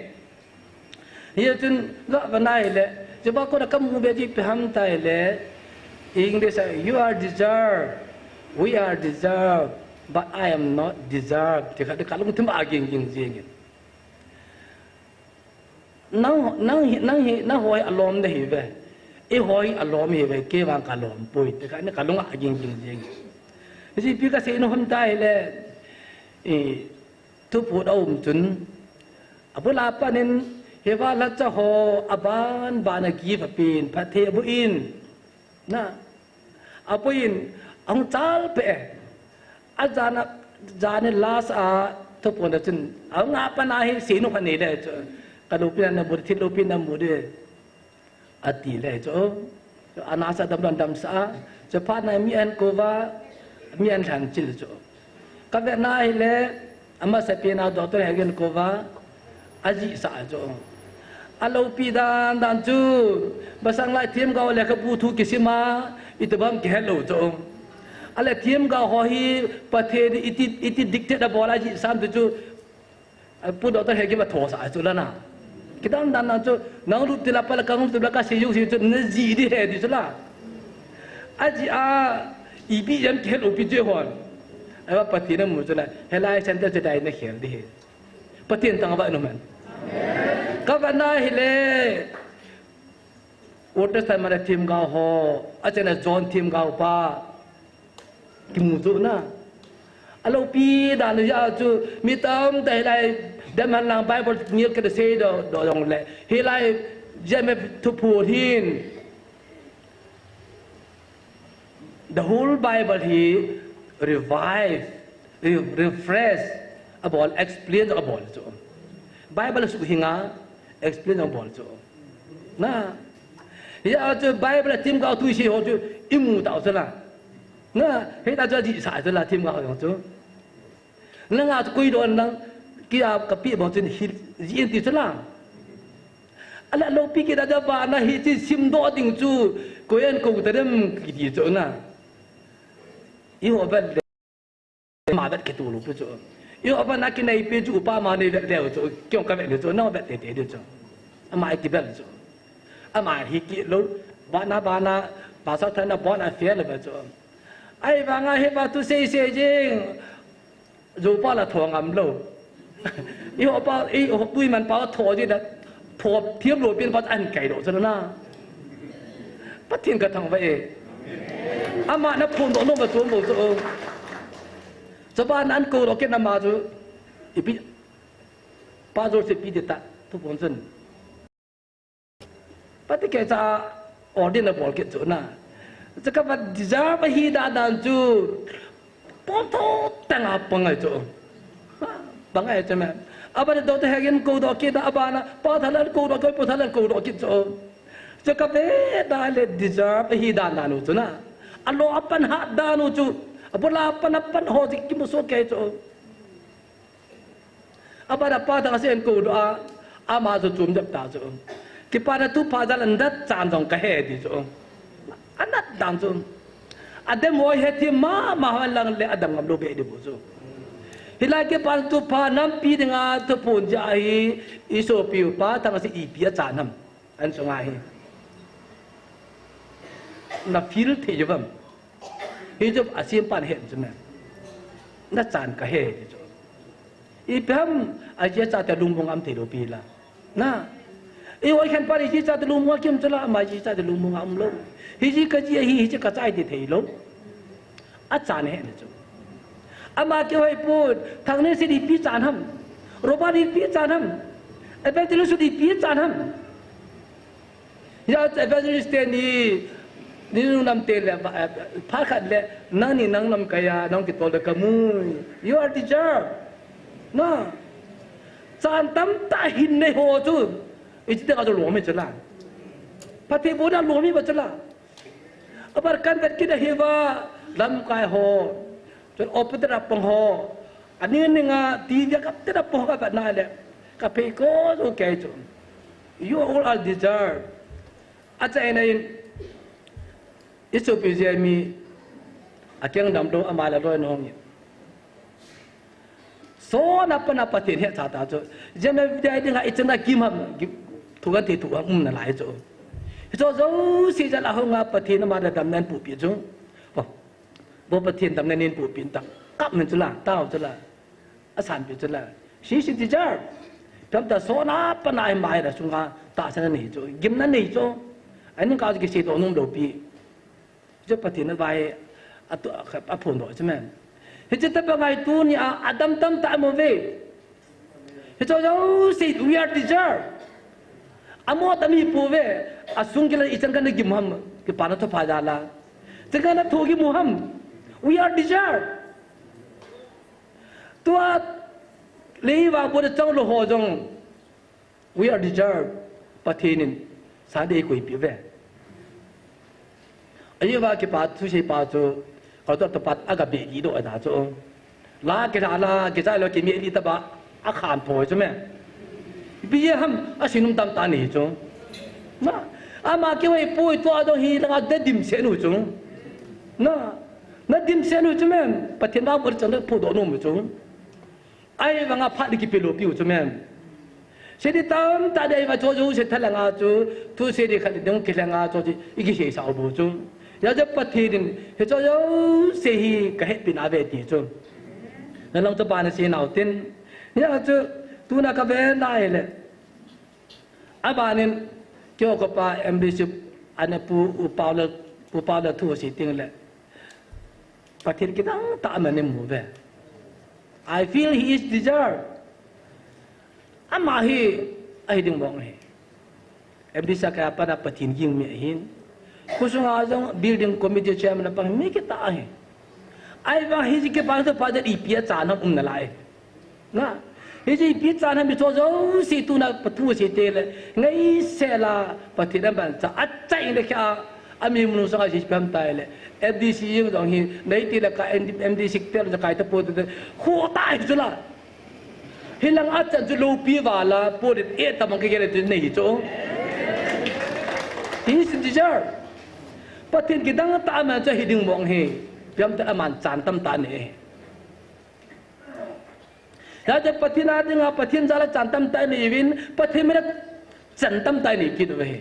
ye chun la ba nai le je ba ko na kam mu be ji pe ham tai le English, you are deserved, we are deserved, but I am not deserved. Thì cái lúc thím aging jing. Nang hoi alom de hive, hoi alom hive ke wang kalom pui. Thì cái lúc aging jing. Thì pi cái gì nó hôm nay là tu phụ đâu chun, abu la pa nên hiva la cho ho aban ba na ki pa pin pa the bu in. Na apoin ang chal pe ajana jane las a to pon da chin ang nga pa na hi sino ka ni le kanupin na bur thilupin na mude ati le cho anasa dam dam sa cho pa na mi an ko va mi an thang chil cho ka ve na hi le ama sa pe na doctor hagen ko va aji sa cho alo pi dan dan chu basang lai thiam ga le ka pu thu kisima itbam ke hello cho ale thiam ga ho hi pathe iti dictate da bola ji sam chu pu doctor hagen ba tho sa chu la na kita dan dan chu nang lu tila pala kang tu la ka se yu se chu ne ji di he di chu la aji a ibi yan ke hello pi je hon ai ba pathe na mu chu la helai center chu dai na khel di he pathe tang ba no man Kavana hile water time mara team ga ho achana John team ga pa kimutu na alo pi dan ya chu mi tam dai lai daman lang bible near ka se do dong le hilai jame to pu hin the whole bible he revive refresh about explain about so bible su hinga explain about so na ya cho bible tim ga tu shi ho chu imu dao se la na he da cho ji sa se la tim ga ho chu na nga kui don nang kia ka pi bo chen hi yin ti se la ala lo pi ki da ja ba na hi chi sim do ding chu ko yen ko ta dem ki ti chu na i ho ba ma ba ke tu lu chu yêu apa nak kena ipe ju upa ma ni le chu kyong ka le chu no ba te te chu ama ki bel chu ama hi ki lo ba na ba sa tha na ba na fe le ba chu ai ba nga he ba tu se jing ju pa la thong am lo yêu apa i pui man pa tho ji da tho thiam lo pin pa an kai do chu na pa tin ka thang ba e ama na phun do no ba chu mo chu cho ba nan ko ro ke na ma chu ipi pa zo se pi de ta tu pon chen pa te ke cha ordinary bol ke chu na cha ka ba ja ba hi da dan chu pon to tang a pang ai chu bang ai cha ma aba de do te hagen ko do ke da aba na pa thalan ko do ko pa thalan ko do ke chu cha ka be da le dija ba hi da na nu chu na alo apan ha da nu chu Apola panapan ho di kimuso kay cho. Abada pa ta kasi en ko do ama so tum jap ta so. Ki pa na tu pa jalan dat chan jong ka he di so. Anat dang so. Adem mo he ti ma lang le adam ngam lo be di bo so. Hilai ke pa tu pa nam pi nga to pun ja hi iso pi pa ta kasi I pi cha nam. An so nga hi. Na fil the jam. Hi job asim pan hen chuna na chan ka he di jo I pam a je cha ta lung bong am the lo pi la na I oi khan pa ri ji cha ta lung mo kim chala ma ji cha ta lung bong am lo hi ji ka ji hi ji ka chai di thei lo a chan he ni jo ama ke hoi put thang ne si di pi chan ham ro ba di pi chan ham a ba ti lu su di pi chan ham ya evangelist ni ni nam te le pha khat le nang ni nang nam kaya nang ki tol ka mu you are teacher na chan tam ta hin nei ho chu I ti ka lo me chala pati bo da lo mi ba chala abar kan vet ki da hewa lam kai ho chon optra pong ho ani ni nga ti ja kap te da po ka ba na le ka pe ko so ke chu you all are deserve acha enai Isu pizia mi akyang damdo amala lo no mi so na pa tin he cha ta cho jeme dai ding ha itna kim ham thu ga ti thu na lai cho zo si ja la ho nga pathin ma da dam nan pu pi chu bo pathin dam nan nin pu pin ta kap men chu la tao chu la asan pi chu la si ti ja tam ta so na pa nai mai da sunga ta sa ni cho gim na ni cho anh ka ji si to num do pi cho pathin na vai atu a phun do chme he che ta ba ngai tu ni adam tam ta mo ve he cho si we are teacher amo ta mi pu ve asung kila ichang kan gi mam ki pa na to pha jala Jangan nak thogi muham. We are deserved. Tua lewa boleh jang lo hojong. We are deserved. Patinin sadai koi piwe. Ayuh ke pat tu si pat tu kalau tu tempat agak begi tu ada tu. La kita lo kimi ini taba akan poi tu me. Biar ham asinum tam tani tu. Na ama kiwai poi tu ada hi dengan dedim senu tu. Na dim senu tu me. Patin dah bercanda podo nom tu. Ayuh bangga pat lagi pelu piu tu me. Jadi tam tak ada yang macam tu setelah ngaju tu sedih kalau dong kelang ngaju iki saya sahabu tu. Ya jadi patin itu jauh sehi kahit pinabe ti tu. Nalang tu bana si nautin ya tu nak kaben dah le. Abanin kyo ko pa embassy ane pu upala tu si ting le. Patin kita tak mana move. I feel he is deserved. Amahi ai ding bong he. Embassy kaya pa na patin ging mi hin. Kusung ajang building committee chairman na pang mi kita he. Ai bang hiji ke pas tu pada ipia cana nalai. Na hiji ipia cana mi to jo si tu na patu si te le ngai sela patina ban cha achai le kya ami munu sa si pam tai le FDC yung dong hi nei ti la ka MDC ter ja kai ta po te khu tai ju la hilang acha ju lo pi wala po de e ta mang ke le tu nei cho he is deserve patin kidang ta ma cha hiding mong he Piam tak aman cantam tani. Jadi patin ada ngah patin jala cantam tani win patin merek cantam tani gitu weh.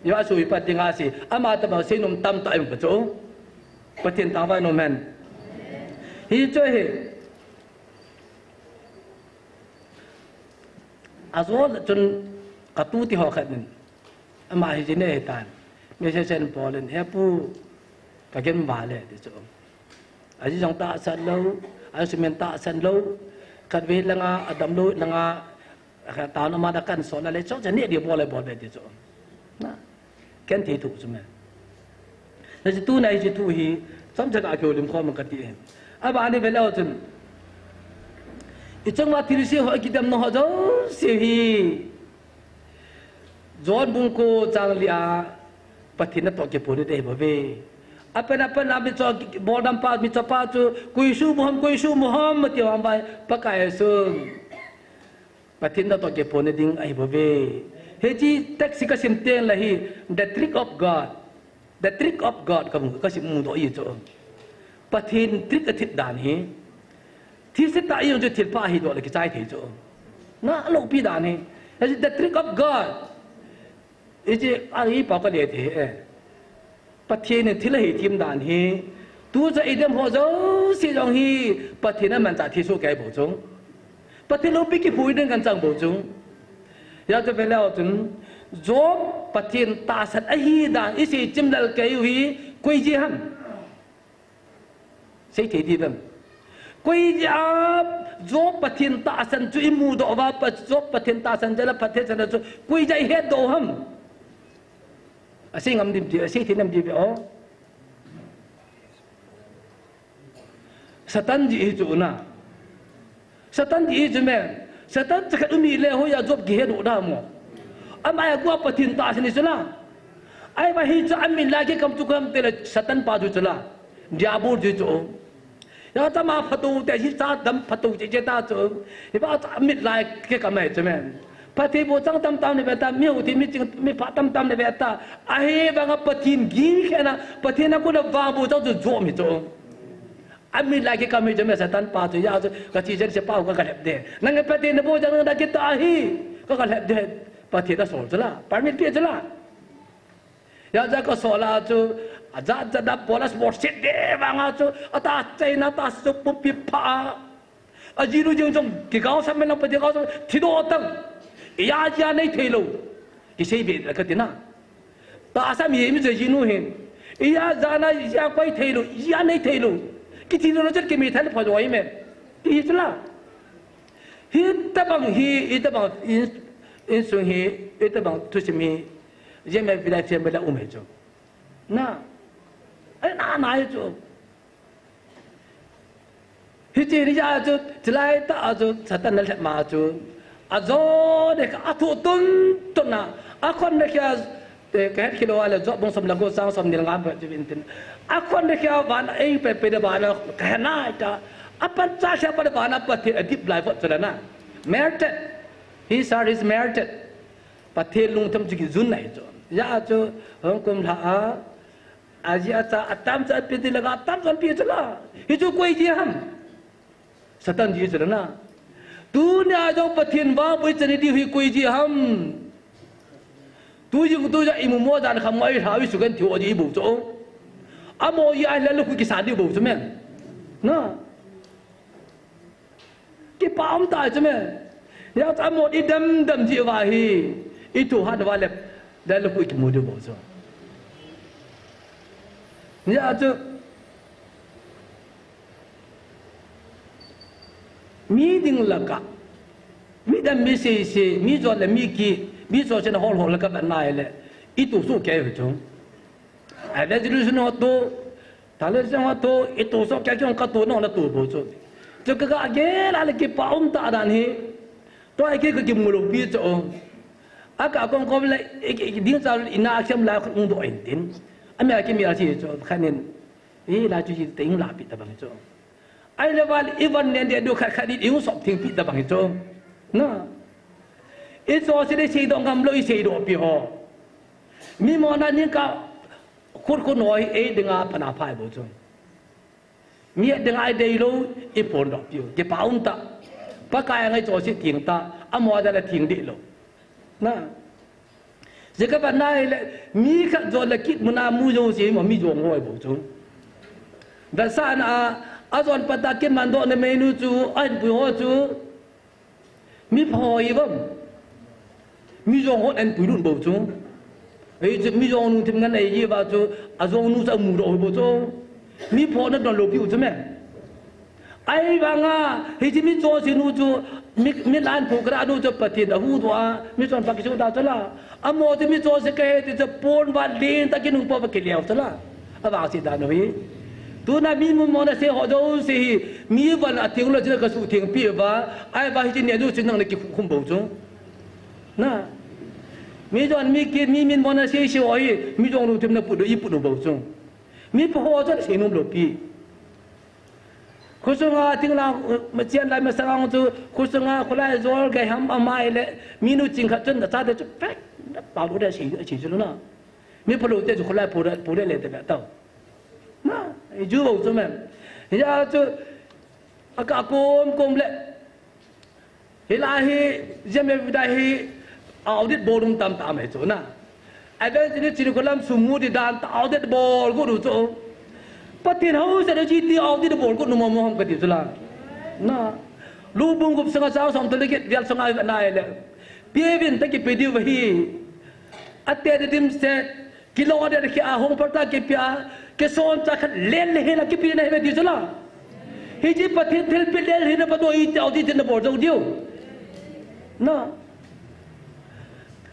Ya asui patin ngasi amat apa sinum tam tak yang betul. Patin tawa nomen. Hijau he. Azol jun katu ti hokatin. Amah hijau ni tan. Mesti sen polen. Hepu kagen balik itu. Aji jang tak san lo, aji semen tak san lo, kat weh langa adam lo langa tahun amada kan soal le cok jadi dia boleh dia cok. Nah, kan itu semua. Jadi tu naik itu hi, sam jaga aku lim kau mengkati. Apa ane belau tu? Itu mah tirisi ho kita noh jo sihi. John bungko jang lia patina to ke pun deh babe. Apa nabi tu bodam pas mi capa tu kuisu muham mati ambai pakai sung. Patinda to ke pone ding ai babe. Heji taxi ka simten lahi the trick of God kamu kasi mudo i tu. Patin trick atit dan hi. Thi se ta yung tu til pa hi do la ki chai thi tu. Na lo pi dan hi. Heji the trick of God. Heji ai pa ka le thi Patin ni thilah hitim dan hi, tu za idam ho zo si jong hi patin na man za thi su kai bo jong. Patin lo pi ki pui den kan chang bo jong. Ya to belau tun job patin ta sat a hi dan isi chim dal kai hi koi ji ham. Sei thi di bam. Koi ji ap job patin ta san chu imu do wa pa job patin ta san jala patin san chu koi jai he do ham. Asyik ngam dia, asyik tinam dia. Oh, Satan di itu na, Satan di itu men, Satan cakap umi le ho ya job gihe do dah mo. Amai aku apa tinta sini sila. Ai bahi tu amin lagi kam tu kam tela Satan padu sila. Dia abur di tu. Ya ta ma phatu te hi sa dam phatu je ta tu. Iba ta amin lai ke kamai tu men. Pati bocang tam ni beta miu ti mi pa tam ni beta ahe banga patin gi kena patin aku na va bocang tu jo mi to ami lagi kami jeme setan pa tu ya ka chi je pa ka kalep de nang patin bocang na kita ahi ka kalep de pati da sol jala permit pi jala ya ja ka sola tu aja da bola sport set de banga tu ata china ta su pi pa ajiru jeng jong ki gao sam na pati gao thi do tang Ya dia naik thelo, kisah ini dekat na. Tak asam ye mesti jinu hen. Ya jana ya koi thelo, ya naik thelo. Kita tidak nak kami thel pajoi me. Itulah. Kita bang insun itu bang tu semi. Jemai bila umeh jo. Na, na na chu hi chi ri ya chu chlai ta chu satan nal ma chu a zo de ka thu tun tun na a kon de ka cái kilo ala zo bong som lago sang som ni ngam ba chu bin tin a kon de ka van ai pe de ba na ka na ta apan cha sha pa de ba na pa thi adip lai vot chana na merited his heart is merited pa the lung tham chi zun nai cho ya chu hong kum tha a ji ata atam cha pi ti laga atam son pi chala hi chu koi ji ham satan ji chana na tu nya jo pa thin wa pui chani di hui koi ji ham tu yung tu ja imu mo dan kham mai tha wi su kan thiu ji bu cho amo yi ai la lu ki sa di bu chu men na ki pa om ta chu men ya ta mo di dam dam ji wa hi I tu ha da le da lu ki mu du bu cho ya chu mi ding la ka mi dam mi se mi zo le mi ki mi zo chen hol hol ka ban nai le I tu su ke hu chung a da ju su no to ta le jang wa to I tu so ke chung ka tu no la tu bu chu chu ka ga ge la le ki pa um ta dan hi to ai ke ki mu lo bi cho a ka kong kom le ding sa ina kem la khung do in tin a me ke mi a chi cho khanin I la chu ji ting la pi ta bang cho ai le wal even ne de du kha kha di ing sok ting pi ta bang cho na I so se de chi dong ngam lo I se do pi ho mi mo na ni ka khur khu noi e dinga pana phai bo cho mi dinga ai dei lo I pon do pi ke pa un ta pa ka ngai cho si ting ta a mo da la ting di lo na je ka ban nai le mi kha zo la kit mu na mu zo si mo mi zo ngoi bo cho da san a zon pa ta kin man do ne menu chu an pu ho chu mi phoi bom mi zo ho an pu lun bo chu ấy chứ mi zo nu thêm ngắn này gì vào cho à zo nu sao mù rồi bộ cho mi phò nó đòn lột piu chứ mẹ ai vang à ấy chứ mi zo xin nu cho mi lan phụ cái nu cho bát thiên đã hu thua mi chọn phát cái số đào cho là à mò thì mi zo sẽ cái thì cho pon van lên ta cái nung po cái liao cho là à vào xin đàn rồi tu na mi mo na se ho zo se mi van à tiếng là chỉ cái số tiếng pi và ai vào thì nhà du xin năng là cái khung bộ cho na mi chọn mi kia mi min mona se se oi mi jong lu thêm na pu do I pu do bo chung mi po ho cho se num lo pi khu sunga ting la ma chen lai ma sang chu khu sunga khulai zol ga ham amai le mi nu ching kha chen da cha de chu pek pa lu da se chi chu na mi po lo te chu khulai pu de le de ta na I ju bo chu men ya chu aka kom le hilahi jeme vidahi audit bolum tam tam hai chu na adan chini chini kolam sumu di dan audit bol ko ru chu patin ho se de chi ti audit bol ko no mo hom ka ti chula na lu bung gup sanga sao som tole ke dial sanga na ele pievin ta ki pedi wahi atte de dim se kilo de ki a hong parta ke pia ke son cha khat len le la ki pi na he ti chula hi ji patin thil pe del hi na pa do I audit na bol zo dio na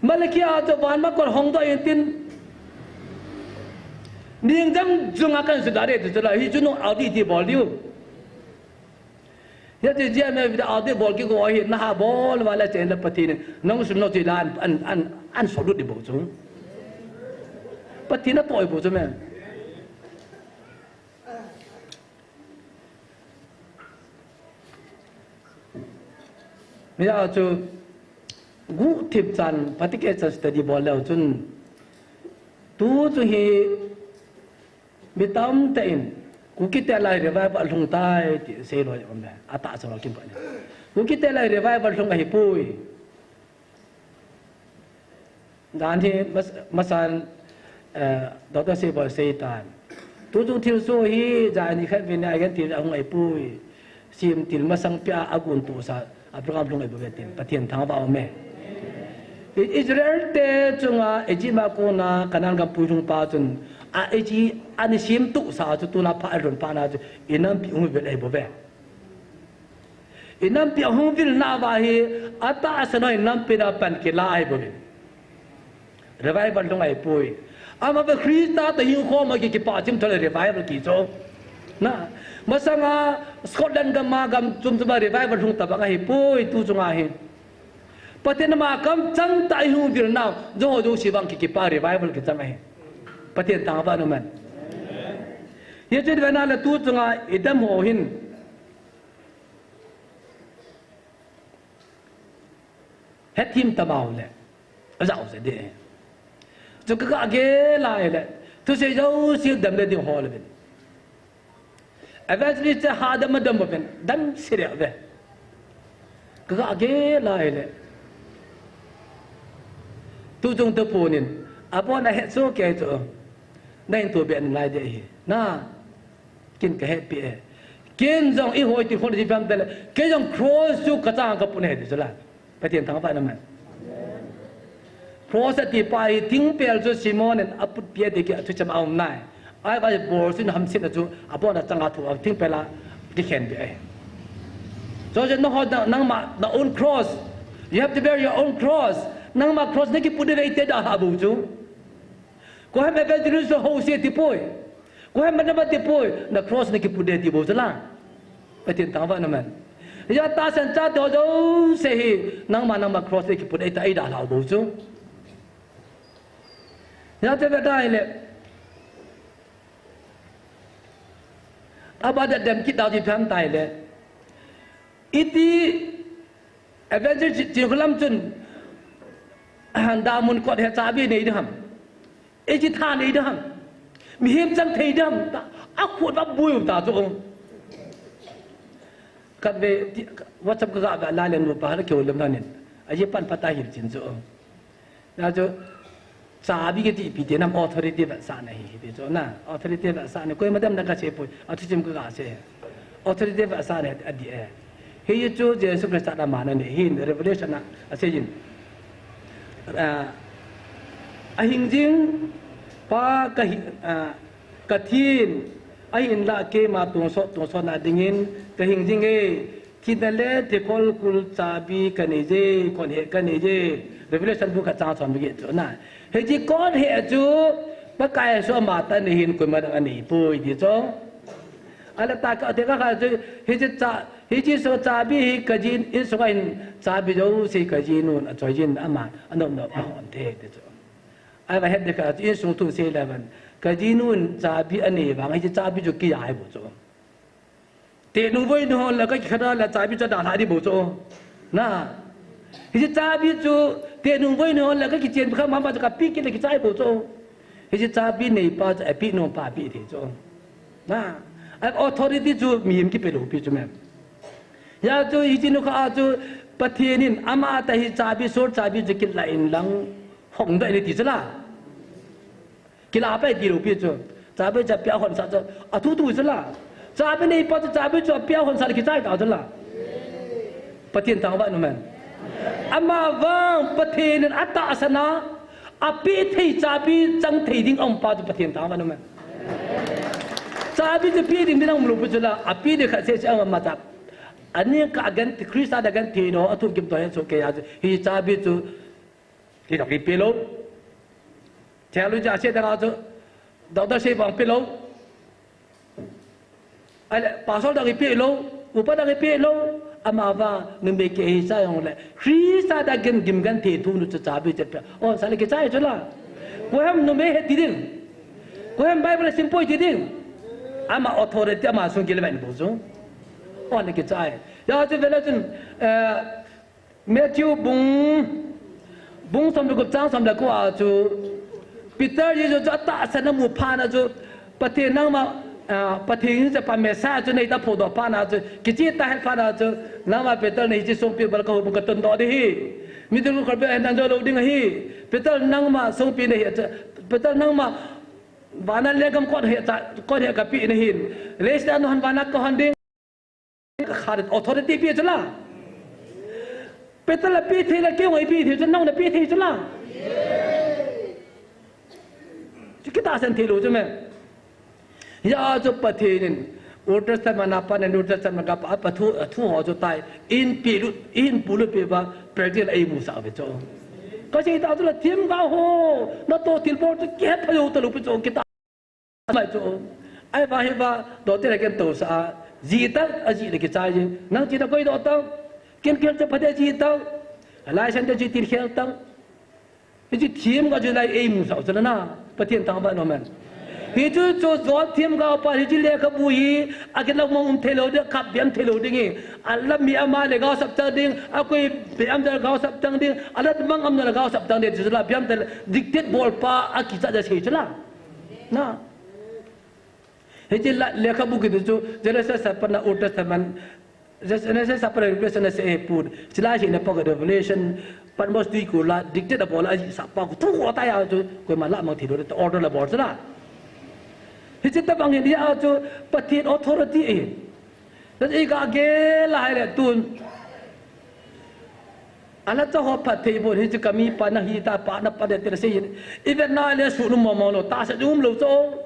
Malakia cho van ma kon hong do yin tin ning jam zung akan sudare tu la hi juno audi ti bol diu ya ti jia me vida audi bol ki ko hi na ha bol wala chen la pati ne nong sun no ti lan an so lu di bo chung pati na poi bo chu me ya chu gu thip chan patike cha study bol lao chun tu chu hi bitam ta in ku kite lai revival thung tai ti se lo yom ne ata sa kim ba ne ku kite lai revival thung hi pui dan hi masan doctor se bo se tan tu chu thil so hi ja ni khat vin ai gan ti ang ai pui sim til masang pya agun tu sa apram lung ai bo tin pathian thang ba me Israel te chunga ejima ko na kanan ga purung pa chun a eji ani sim tu sa chu tu na pa ron pa na chu inam pi ung vel ai bo be inam pi ung vil na ba hi ata asano inam pi da pan ke la ai bo be revival dong ai pui ama be Krista ta hiu kho ma ki pa chim thole revival ki cho na masanga Scotland ga ma gam chum chuma revival thung ta ba ga hi poi tu chunga hi paten ma kam chang tai hu vir na jo jo siwang ki pa revival ki chang hi paten ta ba no man ye je na la tu chunga idam ho hin het tim ta bao le zao se de cho ka ge lai le tu se jo si dam de ho le ben eventually ha dam dam ben dam sire be ka ge lai le tu jung te punin apon a het so ke to nai tu ben lai de na kin ka het pi kin jong i hoi ti khon ji pam de ke jong cross su ka cha ka pun he de laไปเตียนทางฝ่ายนั้นมันเพราะสติไปทิ้งเปลจูซิโมนเนี่ยอัปเปียดีกี่ทุจมาเอาหน้าไอ้ก็จะบอลซึ่งทำสิ่งนั้นจูอัปนั้นจังหวะถูกทิ้งไปละที่เขียนไปเพราะฉะนั้นนั่งมา the own cross you have to bear your own cross นั่งมา cross นี่กี่ปุ่นได้เต็ดอาหาบูจูก็ให้แม่เป็นที่รู้สึกโฮเสียที่ป่วยก็ให้มันมาที่ป่วย the cross นี่กี่ปุ่นได้ที่บูจูล่ะไปเตียนทางฝ่ายนั้นมันยาตาสันจ้าตัวจูเสียนั่งมา cross นี่กี่ปุ่นได้ด่าเราบูจูยาจะไปได้เลยอาบาดเดิมคิดดาวที่พันตายเลยอีที่เอเวนเจอร์จีนลำจุนหันดามุนกอดเหตุการณ์นี้ด้วยฮัมเอจิธานี้ด้วยฮัมมีเห็นจังเทียมตาอักขวดว่าบุยตาจูงกันเววัชกะแบบลายเลนบุปผาเกี่ยวกับนั่นเนี่ยอายุปันปัตตาหินจินจูงแล้วจูซาบิกที่ปีเดียนำ authority แบบสานให้เดี๋ยวนะ authority แบบสานเนี่ยก็ยังไม่ได้นักการเชื่อปุ๋ยเอาที่จิมก็การเชื่อ authority แบบสานเนี่ยอดีตเฮียจูเจสุคริสต์มาเนี่ยหิน revelation นะอาเซียนหิงจิงป้ากะทินหินละเกมาตรงโซนอะดิ่งกะหิงจิงคิดนั่นแหละที่คนกุลซาบีกันนี่เจคนเหตุกันนี่เจ revelation บุกจ้างสอนไปกี่ตัวน่ะเฮจิก้อนเหตุจูปะกายสวมาตันหินกุมาดังนี้ปุยดิจ้องอะไรตากเด็กก็คือเฮจิโซจาบีกะจินอินสกัยจาบีจูสิกะจินุนจอยจินอามาอันนั้นอ่อนเทดิจ้องอะไรเหตุเด็กก็อินสงตุเซเลวันกะจินุนจาบีอันนี้บางเฮจิจาบีจูกี่ยายบุจ้องเตนุไว้นู่นแล้วก็ขนาดละจาบีจะด่าหาดิบุจ้องนะเฮจิจาบีจูเตียนุ่งไว้เนาะแล้วก็กิจเจนข้ามาจะกับปีกินเลยกิจใจบุโจเฮจิจาบีในป้าจะปีโนป้าปีเถโจนะไอ้ authority จูมีมกี่เป็นหูปีจูแม่ยาจูอีจินุข้าจูปะเทียนินอามาแต่เฮจาบีโซจาบีจะกินไหลหลังห้องได้ในที่สละกิลาไปกี่หูปีจูจาบีจะเปียคนสัตว์อ่ะทุสละจาบีในป้าจะจาบีจะเปียคนสัตว์กิจใจต่อสละปะเทียนทางบ้านนู่นแม่อามาวังประเทศนั้นอัตตาสนะอภิธีจาบีจังทีดิ้งองปาจุประเทศต่างกันมั้ยจาบีจะพีดิ้งไม่ต้องรู้ปัจจุบันอภิธีข้าเสียเองมาจากอันนี้ก็กันคริสต์กันทีโนอัตุกิมตัวเองสุเกียร์ฮีจาบีจูที่ดอกลิเปโลเทลุจ่าเสียดังอาจูดอกดาเสียบังเปโลอะไรปัสสาวะดอกลิเปโลอุปดอกลิเปโลอามาว่านึกไม่เกี่ยใจของเลยคริสต์ได้กันกิมกันเททุนจะจ่าไปจะเปล่าโอ้สารเกี่ยใจจุดละกูเห็นนึกไม่เห็นทีดิ้งกูเห็นไบเบิลสิมโพยทีดิ้งอามา authority อามาส่งกิเลนบุษงโอ้นี่เกี่ยใจยาจะเวลาจนเมทิวบุงสมดุกับจ้างสมดุกับอาจูปีเตอร์ยี่จูจะตัดสนามหมู่พานะจูประเทศนั่งมาประเทศนี้จะเป็นเมซ่าจนในตะโพดพานาจกิจิตาเฮพานาจน้ำมาเปเตอร์ในจิส่งปีบลกหุบกันตันดอดีฮีมิตรลูกคนเป็นนันโจลูดิ้งฮีเปเตอร์นั่งมาส่งปีในเหตุเปเตอร์นั่งมาบานันเล็กก็เหตุกับปีในหินเลสดานหันบานักก็หันดิ้งขาดออโตเรตี้ปีจุล่าเปเตอร์ละปีที่ละเกี่ยวไอ้ปีที่จะนั่งละปีที่จุล่าจะคิดตาเซนทีรู้ใช่ไหมยาจุปะเทนินอุตสมันapa danอุตสมันกับapa tu ho jo tai in pi lu in pulu pe ba president ai mu sa be jo có gì tao là thiếm cao hồ nó to tiền bò tôi kết theo tôi lúc bây giờ mà chỗ ai và đó thì là cái tổ xã gì ta gì là cái trái gì năng chỉ là coi đó tao kiến cho phát gì tao lại xem cho chỉ tiền khéo tao cái thiếm cái gì lại em sao cho nó na phát hiện tao bạn nó mình thì chú cho gió thiếm cao pa thì chỉ lẽ cái bùi à cái lòng mong thay đổi được cặp biển thay đổi đi nghe anh làm mi ama để gạo sập trăng đi à cái biển để gạo sập trăng đi anh làm mang âm để gạo sập trăng đi chỉ là biển để dictate ball pa à kita jadi sih lah na Hiji lekha buku itu, jadi saya pernah Old Testament, saya pernah Revelation saya pun, selagi ini pakai Revelation, pada masa itu lah dictate apa lah, siapa aku tu apa ya tu, kau malah mau tidur itu order lah bos lah. Hiji tu bangin dia tu, patin authority ini, jadi jika gelah ini tu, alat tu hop patin pun hiji kami panah kita panah pada terasi, even nak dia suruh mau lo, tak sejum lo tu.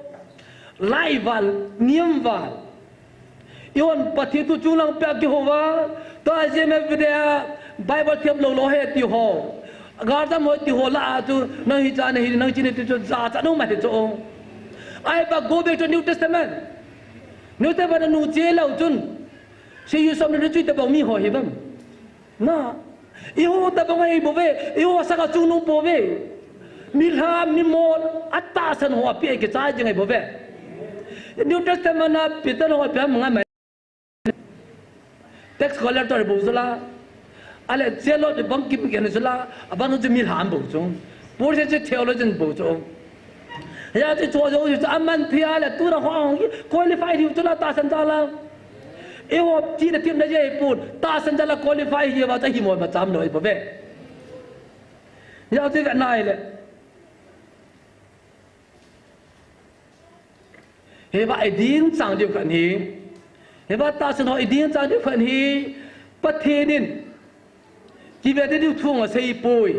Lai val, niam val. Iwan pati tu culang pek Yehova. Tu aje me video Bible tiap lo he ti ho. Garda mo ti ho la tu nang hija nang chini tu za za no ma ti cho. Ai ba go back to New Testament. New Testament nu che lo chun. Si yu som ni chu ta ba mi ho he bam. Na. Iho ta ba ngai bo ve. Iho sa ka chu nu bo ve. Milham ni mol atasan ho api ke cha jeng ai bo ve. New Testament na Peter ho pya mga text collector buzula ale chelo de banki pigene sula abanu je milham buzung por je theologian buzung ya je cho jo je aman thia le tu ra ho qualified yu tula ta san jala e ho chi de tim na je put ta san jala qualify hi ba ta hi mo ba cham noi ba be ya je ga nai le he ba ai din sang de kan hi he ba ta san ho ai din sang de kan hi pa the nin chỉ về đến điều thuồng ở xây bùi,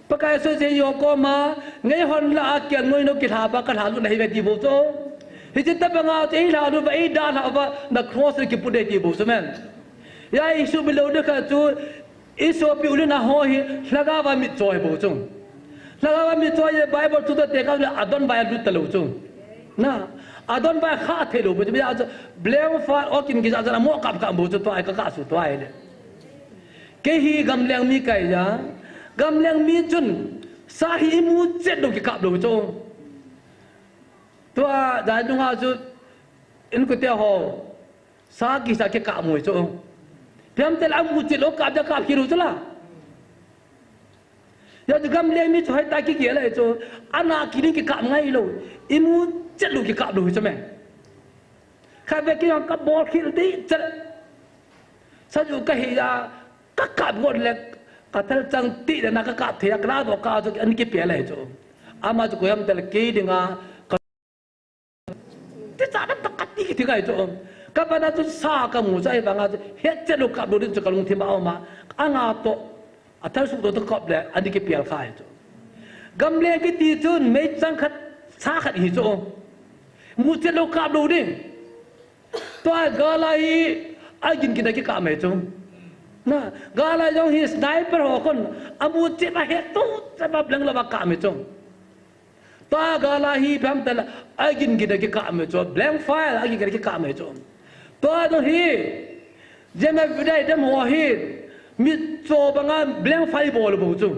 bác cái số xây yo có mà ngay hòn là kiện nuôi nó kịch hà bác cái hà luôn này về đi bộ số, thì chúng ta bằng áo thế là nó vậy đa là và nó cross cái bút để đi bộ số men, ya isu bilo được cái chú isu biểu lên là hoi laga và mít trôi bộ số, laga và mít trôi Bible chúng ta thấy là Adon Bible lúc telu số, na Adon Bible khác thế luôn, bây giờ blame for ở kinh cái gì là mua cặp bộ số tôi ai có cả số tôi ai đấy. Cái hi gam leng mi cái ya gam leng mi chun sa hi mu chết đâu cái cặp đâu cho tua đại chúng ta chú in cái tiêu hồ sa cái cặp mồi cho phim tên ông mu chết đâu cặp cho cặp khi đâu cho là ya gam leng mi cho hai ta cái kia lại cho anh cái cặp ngay luôn imu chết đâu cái cặp đâu cho mẹ khai về cái ông cặp ball khi tí chết sao chú cái hi ya các cặp ngôn là các thằng chẳng tị là các cặp thì các nào cả cho anh kia bẻ lại cho, ama cho cô em tên là kí đi nga, thế sao nó tất tị thì cái cho, các bạn nó xa cái mũ dây và nga hết chất lúc cặp đồ đi cho cái lồng thêm bao mà, anh à to, à thằng số đó cặp lại anh kia bẻ khai cho, gam lên cái tị chun mấy chẳng khát xa khát gì cho, mũ chất lúc cặp đồ đi, tôi gọi lại ai nhìn cái cặp này cho. Na gala jong hi sniper ho kon amu che ba he tu sabab lang la ka me chong ta gala hi pham tal agin gida ki ka me chong blank file agin gida ki ka me chong to do hi jema vidai dam ho hi mi cho banga blank file bol bo chu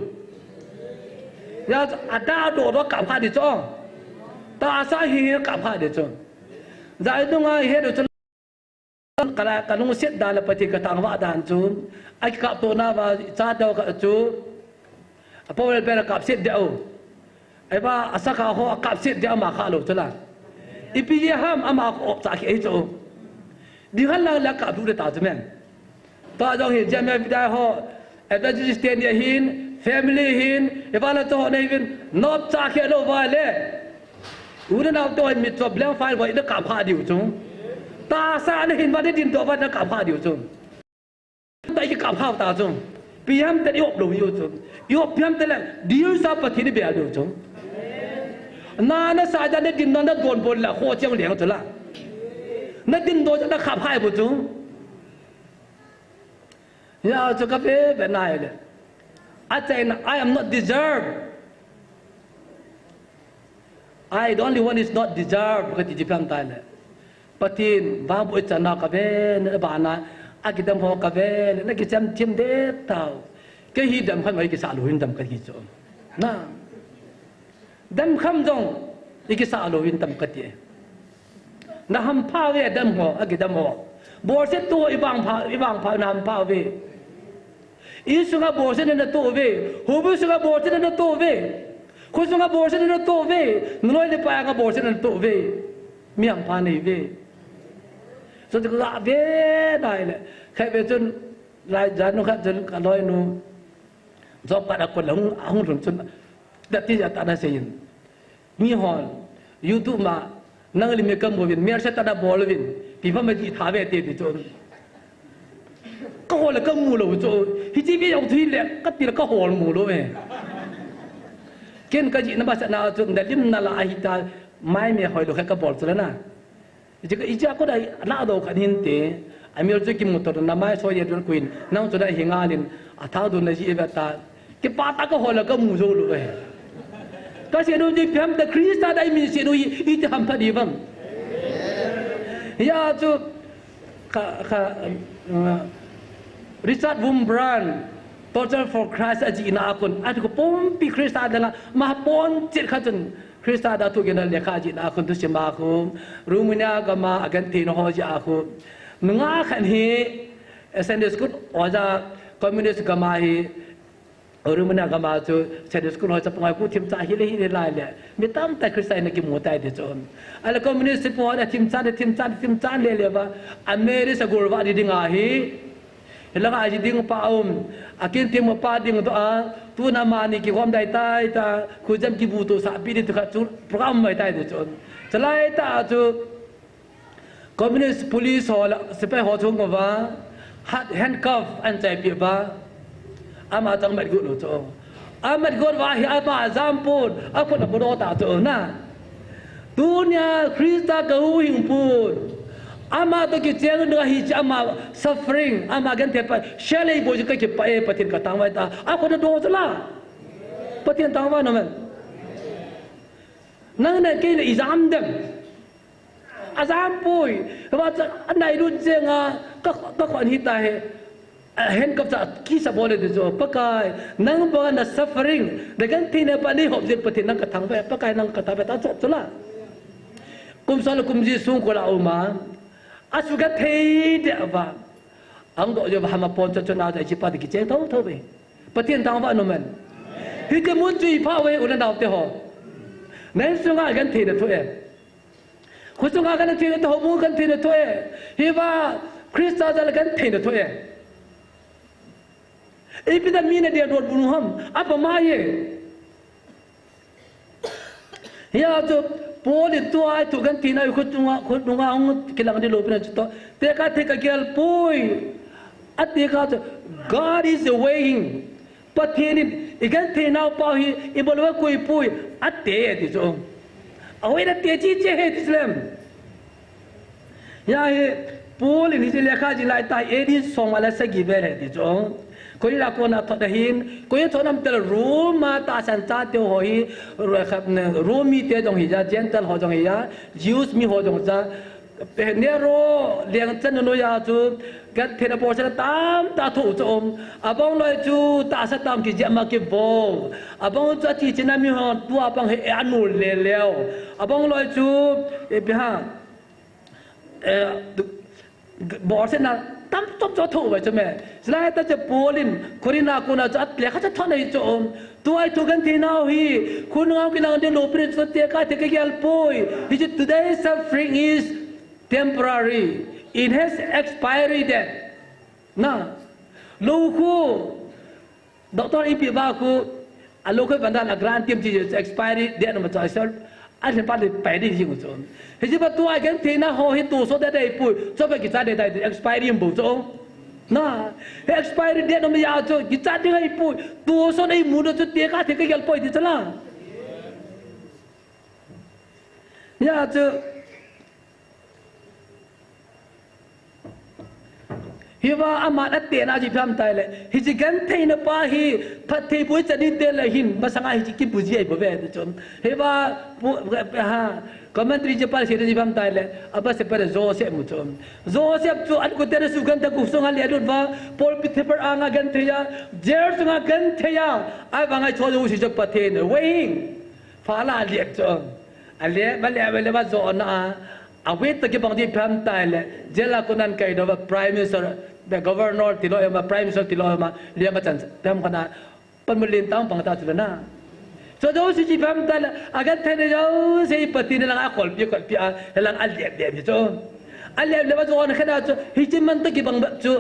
ya ada do ka pha di chong ta sa hi ka pha di chong dai do nga he do kalau kanung set dalam peti katang wa dan chun ai kap to na wa cha daw ka chu apa wel ber kap set deu ai ba asaka ho kap set deu ma kha lo chula ipi ham ama ko cha ki ai chu di hal la kap du ta men ta jong hi jam vidai ho advantage stand hin family hin e ba la to nei vin nop cha ki lo wa le u na to mi to blank file wa ida kap pha diu chu ta sa này hình vào đến to vào nó cảm hóa điều chung, tại cái cảm hóa ta chung, bây giờ ta đi học đồ yêu chung, học bây giờ ta là điều sao phải thì bây giờ chung, na nó sai ra đến nó đồn bồn là khó chịu liền thôi là, nó đến đó cho nó cảm hóa bộ chung, giờ cho các bé bên này đấy, I am not deserved. I the only one is not deserved. Kati jipam tala. Patin babu itana kaven bana agidam ho kaven nagijam tim de tau. Ke hidam khan mai ki salu hindam kati jo. Na. Dam kham dong ikisa salu hindam kati. Na ham pa ve dam ho agidam ho. Bor se to ibang pa na ham pa ve. Isunga bor se na to ve. Hobu sunga bor se na to ve. Kusunga bor se na to ve. Noi le pa nga bor se na to ve. Mi ham pa nei ve. So the la ve dai le. Khai ve chun lai jan no kha chun ka loi no. Do pa da ko long hung run chun. Da ti ja ta na se yin. Mi hon YouTube ma nang li me kam bo vin mer se ta da bol vin. Pi pa ma ji tha ve te ti chun. Ko le ka mu lo cho. Hi ji bi yong thi le ka ti la ka hol mu lo ve. Ken ka ji na ba sa na chun da lim na la hi ta mai me hoi lo kha ka bol chula na. Ija ko dai na do kan hin te amir ju ki motor na mai so ye don queen nang chu da hingalin atha do na ji ba ta ke pa ta ko hol ka mu zo lo ve. Ka se do ji pham da krista dai mi se do I te ham pha di bam. Ya chu Richard Wurmbrand Torture for Christ aji na akon at ko pom pi krista da ma pon chit kha chun krista da tu gen le kha ji na akon tu se ma ko rumina ga ma agan ti no ho ji a ko nga khan hi Sunday school oja communist ga ma hi rumina ga ma chu Sunday school ho cha pangai ku thim cha hi le lai le mi tam ta krista na ki mo tai de chon ala communist po da thim cha le ba ameri sa gurwa di dinga hi Helaga aji ding pa akin tim pa ding to tu na mani ki hom dai tai ta khujam ki bu to sa pi di ka chu program mai tai de chon chalai ta chu communist police hol sepai ho chung wa handcuff an chai pi ba ama tang mat gu lo cho amat gon wa hi ama zampun apun apun ta to na dunia krista ka hu hing pun ama to ki cheng no hi ama suffering ama gan te pa shale bo ka ki pa e patin ka tang wa ta a ko do la patin tang wa no men nang na ke exam dem azam pui wa anai run jenga ka khon hi ta he hen kap sa ki sa bole de jo pakai nang ba na suffering de gan tin pa ni hop je patin nang ka thang wa pakai nang ka ta ba ta chula kum sal kum ji sung ko la uma asuga thei de ba ang do jo ba ma pon cho na ja chi pa de ki cheng thau be patien tang ba no men hi ke mun chi pa we u na dau te ho nen sunga gan thei de tho e khu sunga gan thei de tho mu gan thei de tho e hi ba krista ja gan thei de tho e e pi da mi ne de do bu ham apa ma ye ya to Poli tu ai tu kan tina ikut tunga ang kilang di lopin aja te ka gel pui ati ka God is waiting patinin ikan tina pa hi ibolwa koi pui ate ti so awe na te chi che he Islam ya he Poli ni le kha ji lai tai edi song wala sa gi ver he ti so ko ila ko na thodahin ko ye thonam tel roma ta san cha te hoi romi te dong hi ja gentle ho dong hi ya jews mi ho dong cha pe ne ro liang chen no ya chu gat the na po sa tam ta thu chom abong loi chu ta sa tam ki ja ma ki bo abong cha ti chen mi ho tu abang he anu le leo abong loi chu e bi ha bo se na tam top cho thu vậy cho mẹ lại taจะPolin Corina kuna cho at le kha cha thon nei cho tu ai tu gan thi nào hi kun ngau ki lang de lo prin so te ka te ka gal poi hi today's suffering is temporary it has expiry date na lo khu doctor ipi ba khu a lo khu bandan a grant tiêm chi expiry date no ma cho sel anh phải đi phải đi gì cũng rồi, thì chứ mà tôi cái thì nó hồi tù số đây bùi, cho phải cái giá đây expiry bùi chỗ, na expiry date nó mới giao cho cái giá đây bùi, tù số đây muốn cho tiền cả thì cái gel bùi thì sao là, ya chứ, hi wa amat atte na ji pham tai le hi ji gan thei na pa hi phat thei pui chani te la hin ba sanga hi ki puji ai bo ve de chom hi wa ha commentary je par se ji pham tai le aba se par zo se mu chom zo se chu an ko te su gan ta ku songa le dot wa pol pi the par anga gan theya jer sunga gan theya ai wa ngai cho zo si je pa the ne wei fa la liek chom ale ba le ba zo na await the gibang di pham tai le jela kunan kai do prime minister the governor tilo ma prime minister tilo ma liang chan pham kana panmulin tang pang ta chulana so do si ji pham tai agan the ne jo sei pati ne lang akol pi a lang al de jo al le ba zo na khada cho hi chin man ta gibang ba chu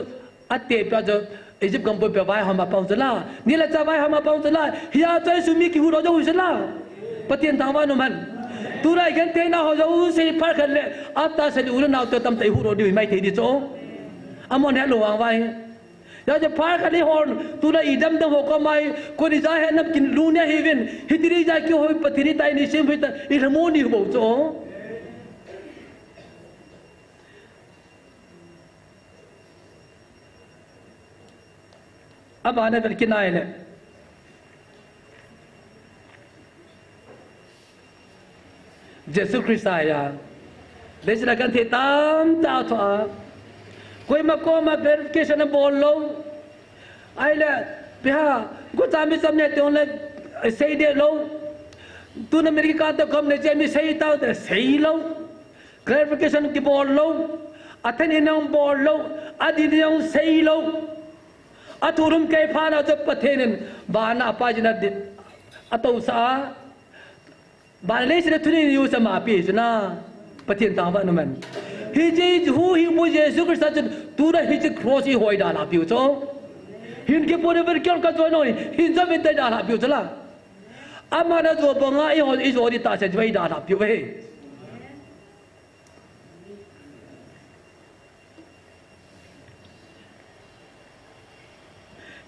ate pa jo Egypt gam po pe vai ha ma pang chula ni la cha vai ha ma pang chula hiya chai su mi ki hu ro jo hu chula patien tang wa no man turai gan te na ho zo se par khan le ata se lu na to tam tai hu ro di mai thei di cho amon he lo wang vai ya je par khan li hon turai idam dam ho ko mai ko ni ja he nap kin lu ne he ven hitri ja ki ho patiri tai ni sim hita I mo ni bo cho aba na vel kinai le Jesus Christ ya để choกันที่ตามเจ้าถอคุยมาโกมา verification บอลลงไอ้ละพี่ฮะกูจำไม่จำเนี่ยตัวเลยเสียเดียวลงตัวอเมริกาตัวคอมเนี่ยจะมีเสียเท่าแต่เสียลง verification ที่บอลลงอัฐนี้น้องบอลลงอดีตน้องเสียลงอัฐุรุมเกยพานาจะประเทศนั้นบ้านอาปาจินาดิอัตุสาบาเลสเนี่ยทุนี่อยู่สมาปีจนะปฏิญาณว่านั่นมันฮิจิฮูฮิบุเยซูคริสต์จนตัวนั้นฮิจิครอสที่หอยดาลาปิวโจหินเก็บปนเวรเกี่ยวกับตัวน้อยหินจะเป็นแต่ดาลาปิวจ้ะละอามานะตัวบังอาอีโจดิตาเซจไว้ดาลาปิวเฮ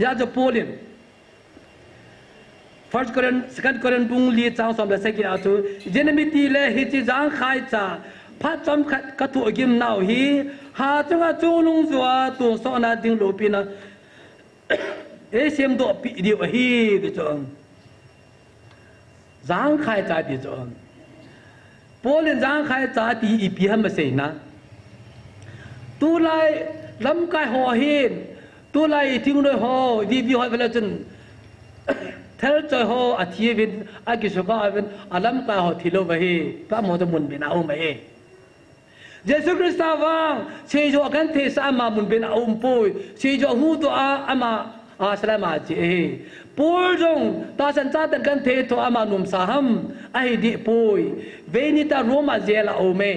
ยาจะโพลินFirst Korean, Second Korean bung li chang som la seki atu jenamiti le hi chi jang khai cha phat chom ka tu gim nau hi ha changa chulung zwa tu so na ding lo pi na e sem do pi di hi ge chong jang khai cha di chong polin jang khai cha ti I pi ham se na tu lai lam kai ho hin tu lai ting noi ho di bi ho vel chen Tell cho ho a thievin a kisuka avin alam ka ho thilo bahi pa mo to mun bin au mai Jesus Christ wang se jo kan the sa ma mun bin au poi se jo hu to a ama a salama ji pol jong ta san cha tan kan the to ama num sa ham ai di poi venita roma zela au me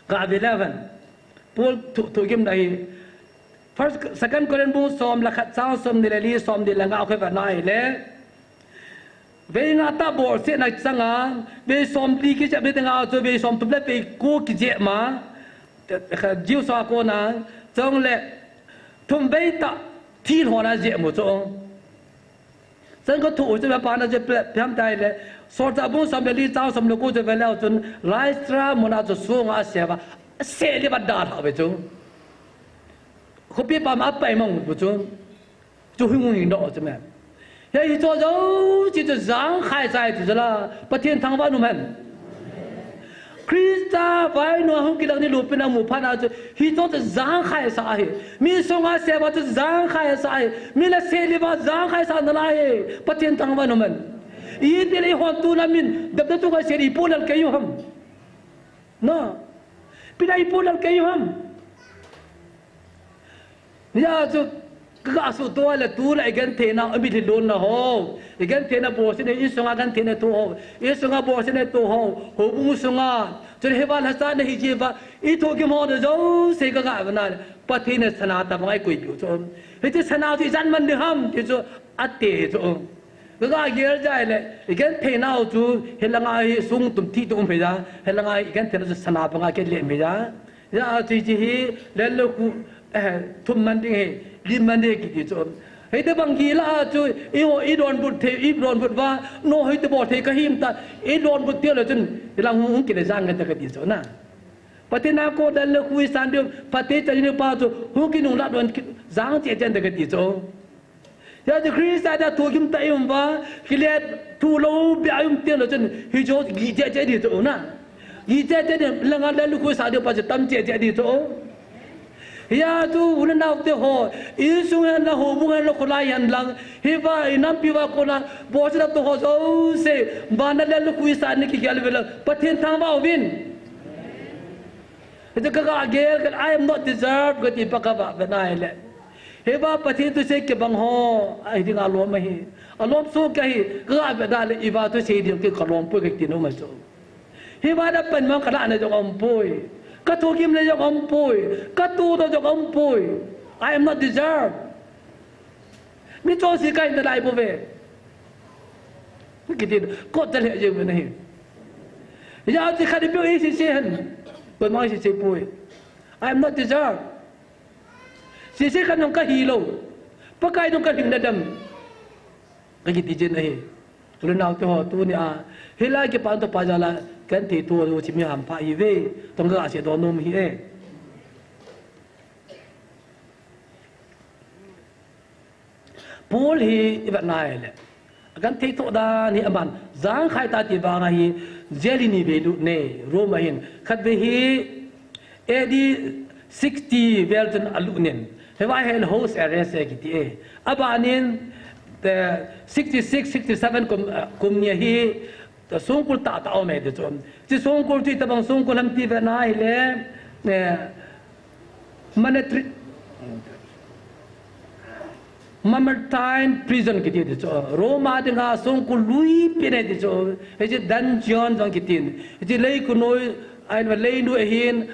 ka 11 pol to gim dai First, Second Korean bung som la khat sang som ni li som di langa au khwa nai le ve nga ta bor se na sanga ve som ti ki cha be nga cho ve som tu le pe ko ki je ma kha jiu sa ko na chong le thum ve ta thi ho na je mo chong sang ko thu je pa na je pham dai le so ta bung som li chang som lo ko je ve lao chun lai stra mo na cho so nga se ba se li ba da ha ve chongเขาเปียปามาไปมั่งบุญจูหิ้งหิ้งดอกใช่ไหมเฮ้ยตัวเราที่จะร้างขายใจที่จะละประเทศทางบ้านนู่นมันคริสต์ไปหนูห้องกินแล้วนี่ลูกเป็นหมู่พันธุ์ที่ตัวจะร้างขายใจมีสงฆ์เสียว่าจะร้างขายใจมีละเสรีว่าร้างขายใจนั่นแหละประเทศทางบ้านนู่นมันอีเดียร์หัวตัวนั้นมินดับดับตัวก็เสรีพูดแล้วแกอยู่ห้องน่ะพี่ได้พูดแล้วแกอยู่ห้องนี่อาจจะก็อาสุตัวละตัวละไอ้กันเทน่ะไม่ได้โดนนะโหไอ้กันเทน่ะบอกสิเนี่ยอีสงฆ์กันเทน่ะตัวโหอีสงฆ์บอกสิเนี่ยตัวโหโหบุ้งสงฆ์จนเฮวาลาซาเนี่ยฮิจิบะอีทุกข์มันจะเสกกันแบบนั้นประเทศเนี่ยสนาตะไม่คุยอยู่จนเฮ้ยที่สนาที่จันมันเดือดที่จะอัดเตะจนก็เยอะใจเลยไอ้กันเทน่ะจูเฮลังไอ้สุ่งตุ่มที่ตุ่มไปจ้าเฮลังไอ้กันเทน่ะจะสนาปังไอ้กันเลี้ยงไปจ้าอย่าจีจีฮีเล่นลูกทุมมันดิลิมันดิกิจจอมเฮ้ยแต่บางทีละจุยอีโดนบุตรเทอีโดนบุตรว่าโนเฮ้ยแต่บอกเทก็หิมตาอีโดนบุตรเตี้ยเลยจนเวลาหุ่นกินได้จ้างกันแต่ก็ดีจอนะ ปฏินาโกดันเลคุยสันเดียวปฏิจจานุปาจุหูกินุรัดวันจางเจเจนเดกติโจยาจะคริสต์ได้ถูกกิมตายุมว่ากิเลสทูโลบีอายุมเตียนเราจนฮิโจกีเจเจดีโจนะกีเจเจดีลังอันเลคุยสันเดียวปฏิตั้มเจเจดีโจยาตูวันนั้นเอาเตะหัวอิสุเงินละหัวบุ้งเงินละคนละยันลังฮิบะอินัมพิวะคนละบอสรับตัวหัวโซ่เสบานนั่นเลคุยสันนี่กี่เกลเวลปฏิทางว่าวินitu kakak agel kan I am not deserve gati pakaba benai le heba pati tu se ke bang ho ai ding alom hi alom so ka hi ga beda le iba tu se ding ke kalom pu ke tinu ma so heba da pen ma kana na jong om pui ka tu kim le jong om pui ka tu do jong om pui I am not deserve mi cho si kai na dai pu ve ki tin ko ta le je me nahi ya ti khadi bi i si sen tôi nói si pui I am not deserve si kan nong ka hilo pakai nong ka hingdadam kagi tijin nahi tulunau to ho tu ni a hilai ke pan to pajala kan ti tu ru chimi ham pha i ve tong ga se do nom hi e pul hi ibat nai le kan ti to da ni aman zang khai ta ti ba ga hi jeli ni ve lu ne roma hin khat be hi edi 60 velton alunen hewai hel host arrest ki ti e abanin the 66 67 kum ni hi the songkul ta ta me de chom chi songkul ti ta bang songkul ham ti ve nai le ne manetri Mamertine prison kiti di so Roma dengan songkul lui pine di so heje dungeon jang kitin heje lei kunoi ain wa lei nu hin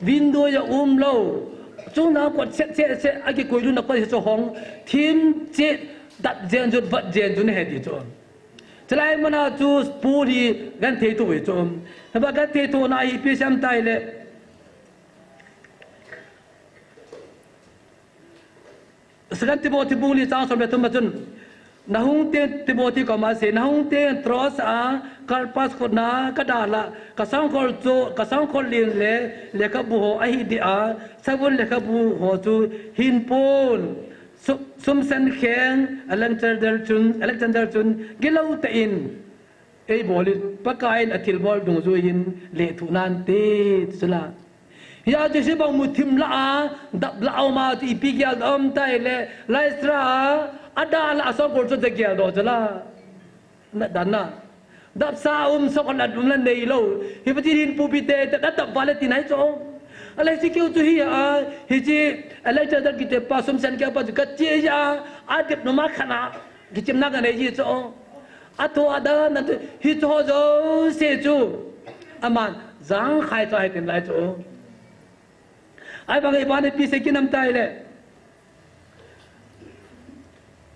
window ya lo chung na ko se agi koilu na ko so hong tim che dat jen jut vat jen jun he di so chlai mana chu puri gan thei tu we chom ba gan thei tu na hi pi sam tai le sekarang Timothy buli sang sampai tu macam nahung te Timothy kamase nahung te tros a karpas khona kadala kasang kol lin le ka bu ho ai di a sabun le ka bu ho tu hin pon sum san kheng Alexander chun gilau ta in ei boli pakain athil bol dung zu in le thu nan te sula ya je bang mutim la dab la ma ti pigyal om tai le laistra ada la asal kol so degia do jala na dana dab sa so kon adum la nei lo hi pati din pu pi te ta dab wale ti nai so alai si kyu tu hi hi ji alai cha dar ki te pa sum san ka pa ka che ya adip no ma khana ki chim na ga nei ji so ato ada na hi cho zo se chu aman zang khai cho ai tin lai so ai bang ai ban pi se kinam tai le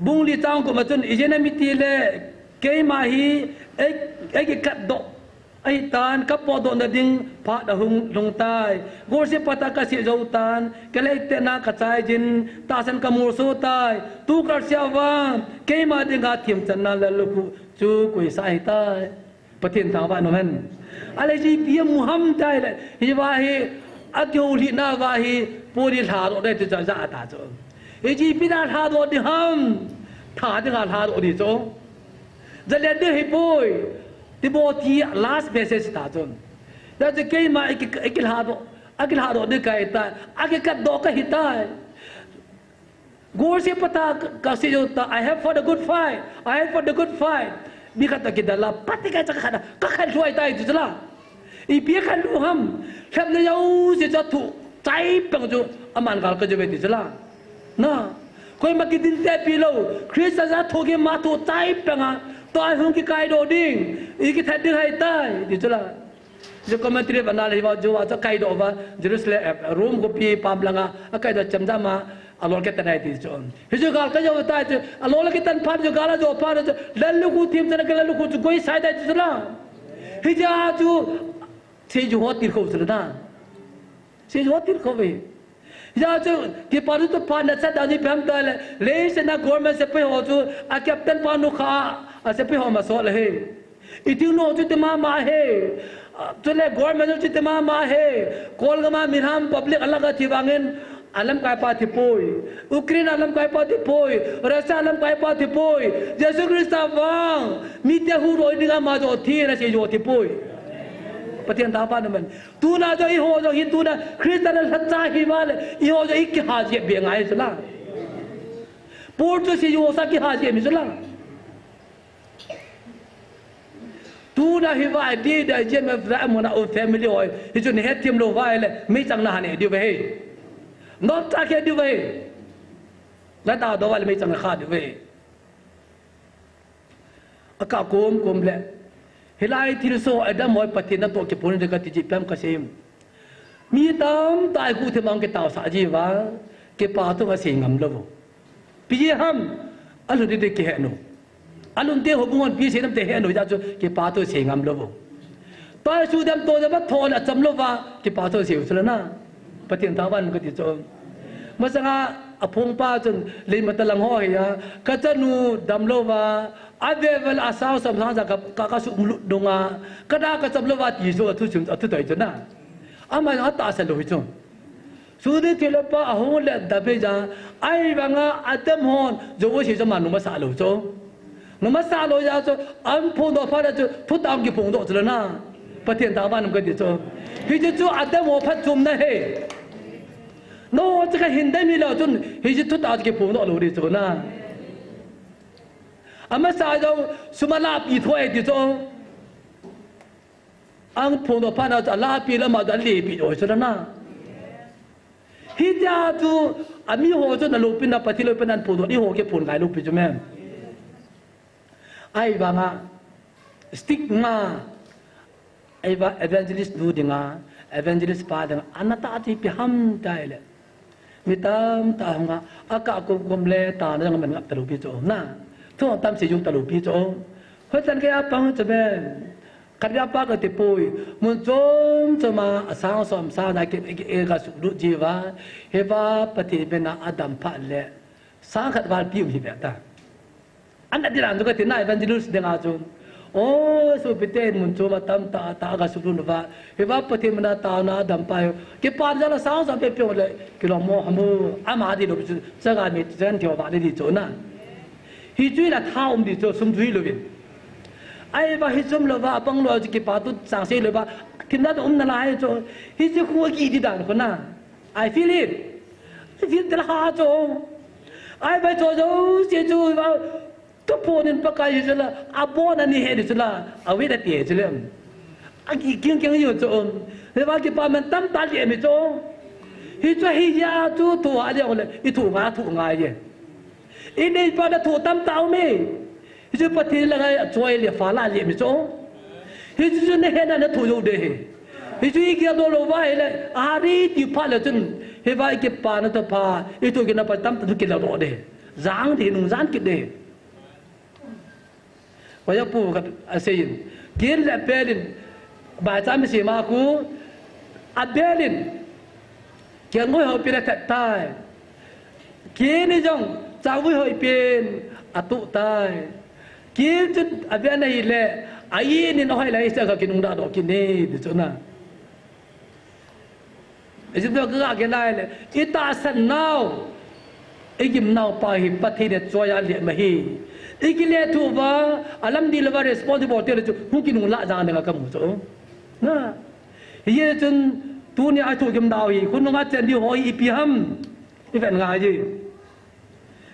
bung li tang ko matun ijena miti le ke ma hi ai ki kat do ai tan ka po do na ding pha da hung long tai gor se pata ka si zo tan ke le te na ka chai jin ta san ka mur so tai tu kar sia wa ke ma ding ga thim chan na la lu chu koi sai tai patin ta ba no men ale ji pi mu ham tai le hi wa hi adio li na wa hi puri tha do de cha za ta cho e ji pi na tha do di ham tha de ga tha do di cho za le de hi boy ti bo ti last message ta cho da je ke ma ikil ha do de kai ta ake kat do ka hi ta gor se pata ka se jo ta I have for the good fight bi kata ki dala pati ka cha ka khan suai tai ju la i pi khan lu ham kham le yau se cha thu chai pang ju aman gal ka je be ti la na koi ma ki din te pi lo Christ za tho ge ma thu chai pang a to ai hung ki kai do ding i ki that ding hai tai ti la jo commentary bana le wa jo wa cha kai do wa Jerusalem Rome ko pi pam langa akai da cham da ma alol ke tanai ti chon hijo gal ka jo ta che alol ke tan phan jo gala jo pa lalu ku tim tan ke lalu ku goi sai da ti la hija ju se jo hotir ko sna se jo hotir ko ve ya ju ke paru to pa na sa da ni pham ta le se na government se pe ho ju a captain pa nu kha a se pe ho ma so le he Itu no tu tema mahe, tu le government tu tema mahe, kol gama minham public alaga tibangen alam kai pa tipoi, Ukraine alam kai pa tipoi, Russia alam kai pa tipoi, Jesus Christa wang, mitya huroi dinga ma jo thi na se jo tipoi. Patian tapa naman, tu na jo iho jo hin tu na Christa na sacha hi wale, iho jo ik haji bengai sala. Port jo se jo sa ki haji mi sala. Tu na hi vai di da jen ma fra mo na o family oi, hi jo ne het tim lo vai le, mi chang na ne di ve. Not ta ke di ve. La ta do wal mi chang kha di ve. Aka kom le. Hilai thil so adam moi patin na to ke pon de ka ti ji pam ka sem. Mi tam tai ku the mang ke taw sa ji wa ke pa to ka se ngam lo. Pi ham alu de ke he no. Alun te hobungon pi se nam te he no ja cho ke pa to se ngam lo. Ta su dam to de ba thon a cham lo wa ke pa to se u sala na. Patian tawan ko ti cho. Masanga apong pa chun le matalang ho ya ka chanu dam lo wa avevel asaw sam sa ka su donga kada ka cham lo wa ti so thu chung thu tai chana. Ama na ta sa lo hi chon. Su de te lo pa ho le da be ja ai ba nga atam hon jo wo si sa man no ma sa lo cho. No ma sa lo ya cho am phon do pha da cho thu tam ki phon do chla na. Patian tawan ko ti cho. Hi chu atam ho phat chum na he. No,这个现代米了，就还是突打这个普通路的做呢。阿么啥就什么拉比拖的做，安普通判到这拉比了嘛，就利比我说的呢。现在就阿米好就那路边那把提路边那普通，你好给普通路比做咩？哎吧啊 ，stigma， 哎吧 evangelist 读的啊 ，evangelist 把的，安那大体比ham带了。Mitam tahunga aka ko gomle ta na man ngap talu pi cho na tho tam se yung talu pi cho ho tan ke apang chabe kadya pa ka te poi mun chom chama asang som sa na ke e ga su du jiwa he ba pati bena adam pha le sa khat wal pi mi be ta an da diran ko te na evangelist de nga cho oh so biten mun choma tam ta ga su du wa he ba pati mena ta na adam pa ke pa ja la sang sa pe pe le ke lo mo hamu ama di lo su sa ga mi zen tio ba di cho na hi chui la thao di cho sum chui lo bin ai ba hi sum lo ba pang lo ke pa tu sang se lo ba kin da na la hai cho hi chi khu ki di dan ko na I feel it I feel the ha cho ai ba cho se chu ba to ponin pakai jela abona ni he jela awe da tie jela aki king yo cho he ba ki pa man tam ta le mi cho hi cho hi ya tu tu a le ole I tu nga ye I nei pa da tu tam tao me hi cho pa thi la ga choi le fa la le mi cho hi cho ne he na tu yo de hi cho I ki do lo ba le a ri ti pa le chun he ba ki pa na to pa I tu ki na pa tam tu ki la do de zang thì nung zan ki de Waya pu kat asayin. Kien le pelin. Baca mesti maku. Abelin. Kien ngoi hoi pira tat tai. Kien ni jong cawui hoi pin atu tai. Kien tu abel nai le ai ni no hoi lai sa ka kinung da do kini di chona. Ejim do ka ke lai le. Ita san nau. Ejim nau pa hi pathi de choya le mahi. Ikile tu ba alam di lewa responsible te chu mungkin nung la jang dengan kamu so na ye chun tu ni a chu kim dau hi kun nga chen di hoi pi ham I ven nga ji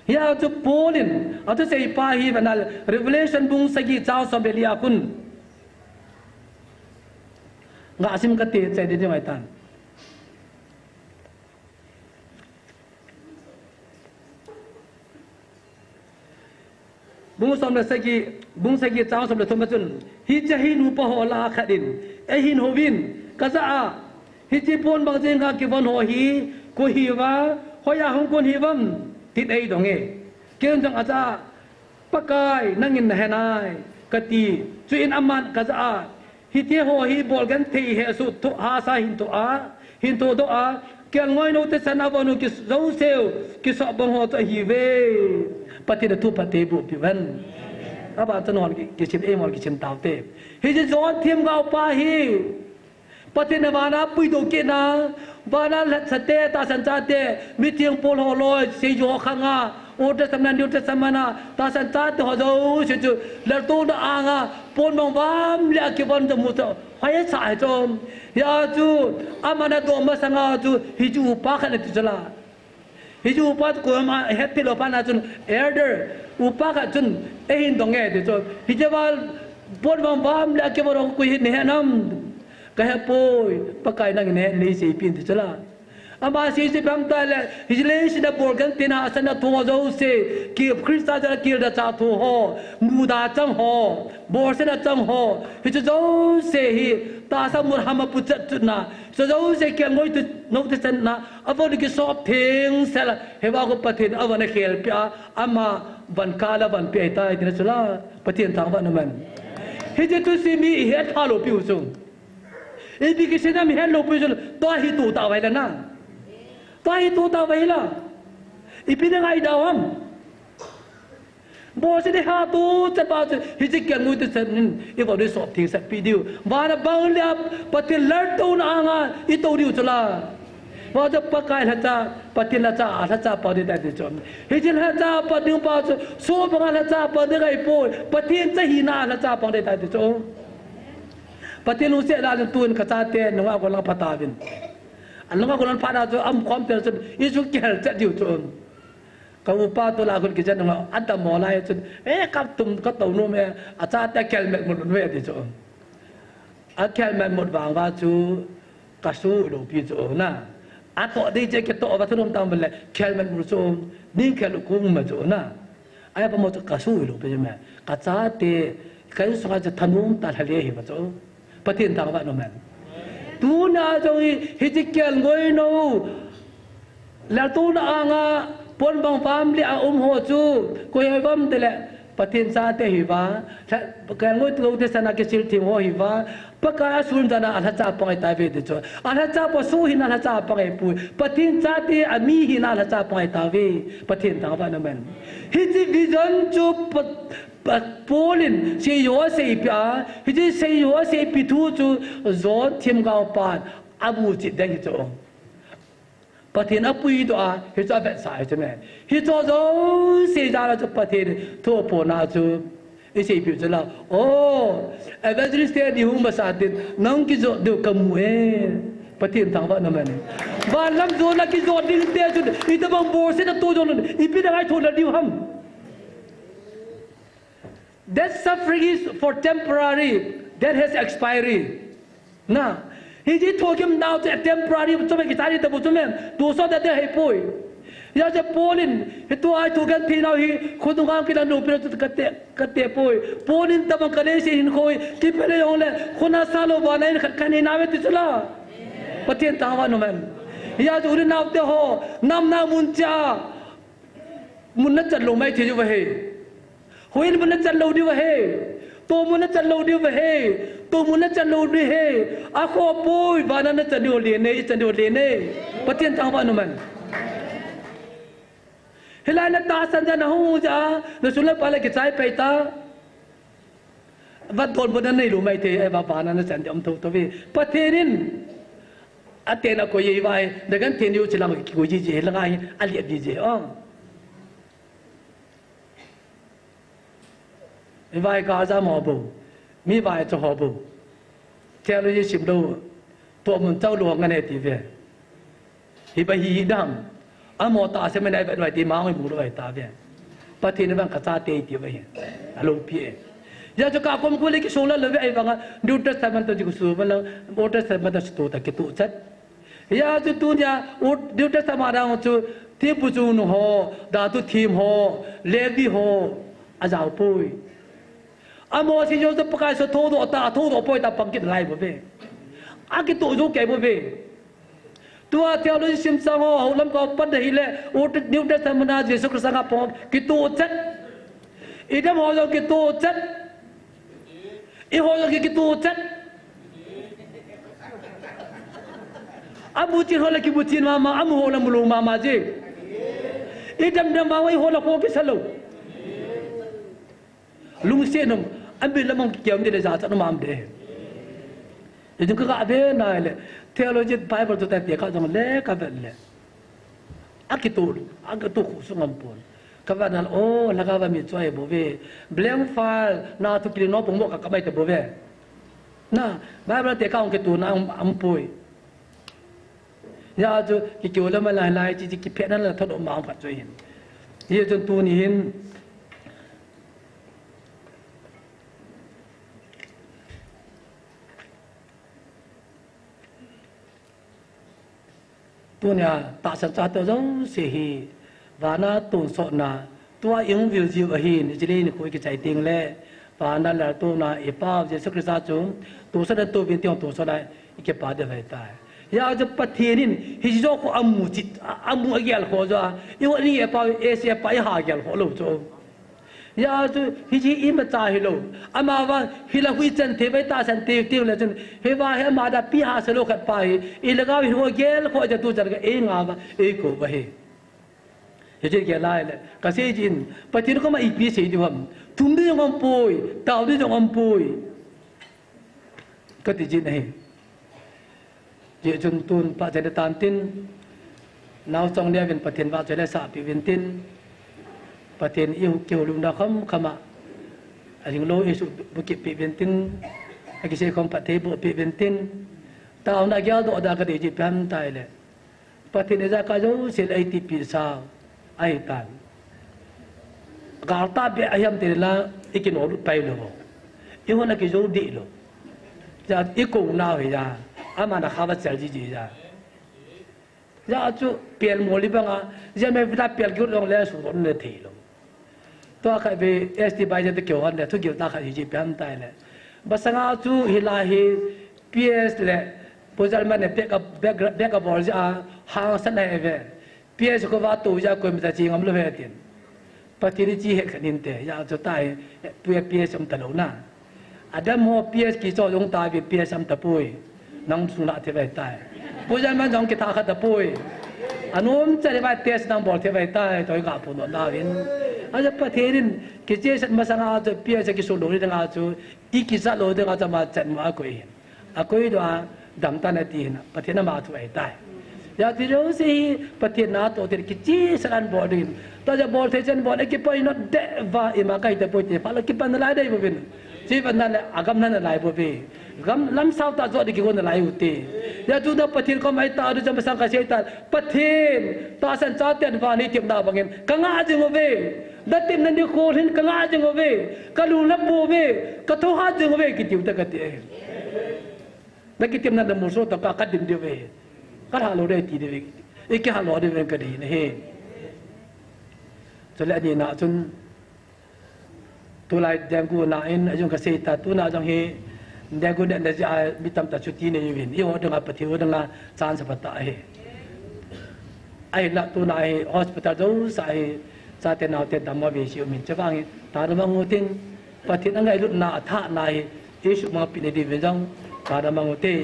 ya chu polin a tu sei pa hi banal revelation bung sagi chao so belia kun nga sim ka te che de mai tan bung som sagi chao som le thom chun hi cha hi nu pa ho la khadin e hin hovin ka za a hi chi pon bang jeng ka ki bon ho hi ko hi wa ho ya hong kon hi wam tit ei dong e ken jang a cha pakai nangin na henai ka ti chu in aman ka za a hi te ho hi bol gan thei he su tu ha sa hin to do a kel ngoi no te san avonu ki zo seo ki so bang ho to hi ve pati da tu pati bu pi van อาบานจะนอนกิชิมเอมอนกิชิมตาวเตฮิจะย้อนเทียมเงาปาฮีปฏินวานาปุยโดเกนาบานาสเตตาสันจาเตมิเทียงโพลฮอลอยเซโยขังอาโอเตสมันยูเตสมานาตาสันจาเตฮอโจชิจูเลตูนอางาปนมองวามเลียกิบันจมูกหายสายจมยาจูอามานาโตมาสังอาจูฮิจูปาขันติจลาฮิจูปาตกูมาเฮติโลปานาจุนเอร์เดอร์อุปาขัจุนเอหินตงเงติจมฮิจวาปนมองวามเลียกิบันกุยหินเฮนัมkaya poy pakai nang ne ni si pin chala ama si si bam ta le hijle si da borgan tina asana thong zo se ki krista ja ki da cha thu ho mu da chang ho bor se da chang ho hi zo se hi ta sa mur hama pu chat na zo se ke ngoi tu no te san na avon ki so theng sela he wa ko pathin avon khel pya ama ban kala ban pe ta tina chala pathin thang ba na man hi je tu si mi he tha lo piu sung ibi kisi na mihen lo pujul to hi tu ta vai la na to hi tu ta vai la ibi na ngai dawam bo se de ha tu cha ba hi ji kyan ngui tu sen i bo de so thing sa pi diu ba na bang lia patin lar tu na nga i to diu chala ba de pakai la cha patin la cha a cha pa de da de chom hi ji la cha pa ding pa so ba la cha pa de gai po patin cha hi na la cha pa de da de chom pati lu se la tun ka cha te no ga ko lang patavin an lang ko lang pa da jo am khom te chun isu kel cha diu chun ka upa to la ko ki jan no ata mo lai chun e ka tum ka to no me a cha te kel me mun we ti chun a kel me mun wang wa chu ka su lo pi chu na a to di je ke to wa thum tam le kel me mun chu ni kel ku ma chu na ai pa mo ka su lo pi me ka cha te kai su ga thanum ta thale hi ma chu patin thang ba no man tu na jong hi ji kyal ngoi no la tu na anga pon bang fam li a ho chu ko he bam te le patin sa te hi ba ka ngoi tu te sana ke sil thi ho hi ba paka sun dana ala cha pai ta ve de chu ala cha po su hi na ala cha pai pu patin sa te a mi hi na ala cha pai ta ve patin thang ba no man hi ji vision chu Polin se yo se pya hi se yo se pitu chu zo thim gao pan abu chi dang chu pathin apui do a hi cha vet sai chu me hi cho zo se ja la chu pathin tho po na chu i se pi chu la oh evangelist ni hu ma sa tin nang ki zo de kam e pathin thang ba na man ba lam zo la ki zo ding te chu i ta bang bo se na to jo i pi da ai tho la diu ham that suffering is for temporary, that has expiry. Now, he did talk him now to temporary, so make it tiny to do so that they poi. He has a Polin, he to I to get Pino, he couldn't go to no place to cut their poi. Polin Tabakalesi in Hoi, keep it only, Honasalo, one can in Avetula. But in Tavano man. He has written out the hole, Namna Muncha Munata Lomate you away. Huil mun chan lo diu he to mun chan lo diu he to mun chan lo diu he a kho poi ba na chan diu le ne chan diu le ne patien tang ba no man helai na ta san ja na hu ja no sun la pa la ki chai pai ta va ton bu na nei lu mai te ai ba ba na chan diam to ve patherin atena ko ye vai da gan ten yu chilam ki ko ji ji la ngai ali ji ji vai ga za mo bu mi vai cho ho bu theo lu sim do to mun chau lu ngan ne ti ve hi ba hi dam a mo ta se me nai vai ti ma ngai bu lo vai ta ve pa thi ne bang ka cha te ti ve a lo pi ya cho ka kom ko le ki so la le ai bang new testament to ji ku su ba la old testament to ta ki tu chat ya ju tu ya new testament ra chu ti pu chu no ho da tu thim ho levi ho a zao pui amo si yo to pakai so todo ta todo poi ta pang kit lai bo ve a ki tu zo ke bo ve tua theo lu sim sang ho lam ko pan hi le o new testament na jesu christ nga pom ki tu chat i da mo zo ki tu chat i ho zo ki tu chat abu chi ho la ki bu chin ma am ho la mu lu ma je i dam dam ba wai ho la ko ki salo lung se nom ambil lamang kiam de za cha no mam de jadi ka be na le theology bible tu ta te ka jong le ka be le akitul sungampon kavanal o lagawa mi choi bove blem fal na tu kili no pongmo ka kamai te bove na bible te kaung ke tu na ampoi ya ju ki ki ola mala lai ji ki phe na la thod ma ka choi hin ye jun tu ni hin tu nya ta san cha to jong se hi và na tu so na tua yung vil jiu a hin ji ni ko ki chai ting le và na la tu na e pa je sakri sa chung tu sa da tu bin tiong tu so da ke pa de vai ta ya je pathinin hi jo ko amu chi amu agyal ko jo yo ni e pa e se pa ha gyal ko lo cho ya tu hi ji im ta hi lo ama wa hi la hui chen the vai ta san te te le chen he wa he ma da pi ha se lo khat pa hi i la ga hi ho gyal ko je tu jar ga e nga ba e ko ba he jadi dia lain, kasih jin, pasti kau mai ipis ini ham, tumde yang ampui, tahu dia yang ampui, kati jin ni, jadi contoh pak jadi tantin, nau song dia bin patien pak jadi sapi bintin, patien iu kau lunda kama, aling lo isu bukit pi bintin, lagi saya kau patien bukit pi bintin, tahu nak dia do ada kati jin pam tai le, patien dia kau sel IT pisau. Ai tan garta be ayam tela ikino pai lo iho na ki jo di lo ja iko na he ja ama na khawa chal ji ja ja chu piel moli banga ja me vita piel gyur long le su don le thi lo to ka be st bai ja de kyo han le thu gyur ta kha ji pam tai le basanga chu hila hi ps le pojal man ne back up bol ja ha san na ve PS ko va tu ja ko mi ta chi ngam lo he tin patiri chi he khanin te ya cho tai PS am ta lo na adam ho PS ki cho long ta bi PS am ta pui nang su na the vai tai pu ja man jong ki ta kha ta pui anom cha le vai test nang bol the vai tai toi ga pu no na win a ja patirin ki je sat ma sang a cho PS ki so lo ni nga chu I ki sa lo de nga cha ma chat ma ko hin a ko do a dam ta na ti na patina ma tu ai tai ya tiru si patina to ter kici salan bodin to ja bol thechen bod ki poi not de va ima kai te poi te pala ki pan lai dai bobin si pan na agam na lai bobi gam lam sau ta zo de ki gon lai uti ya tu da patin ko mai ta du jam sang ka se ta patin ta san cha ten va ni tim da bangin ka nga jing obe da tim nan di ko hin ka nga jing obe ka lu lap bo be ka tho ha jing obe ki tiu ta ka te da ki tim na da mo so ta ka dim de be ka ha lo de ti de e ki ha lo de ben ka di ne he so la ni na chun tu lai dang ku na in ajung ka se ta tu na jang he dang ku de ja mi tam ta chuti ne yin i ho dang pa thi ho dang chan sa pata he ai la tu na he hospital do sai sa te na te dam ma be shi min cha bang ta da ma ngo tin pa thi ngai lut na tha na he e shu ma pi ne di ve jang ta da ma ngo te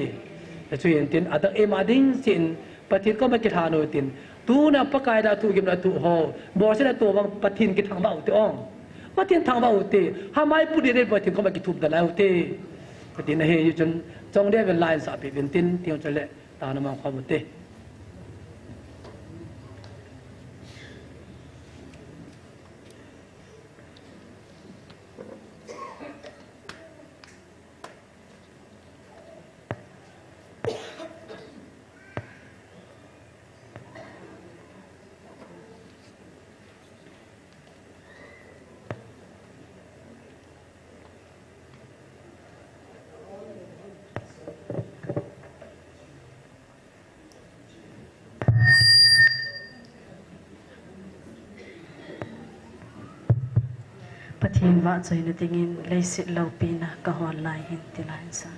chu yin tin ada e ma ding sin pathit ko ma ki tha no tin tu na pakai da tu gim na tu ho bo se na tu wang pathin ki thang ba u te ong pathin thang ba u te ha mai pu de pathin ko ma ki thup da la u te patin na he yu chun chong de ven line sa pi ven tin tiang chale ta na ma kha mu te Pathin wa choi na tingin leisit lo pina ka hon lai hin tilai sa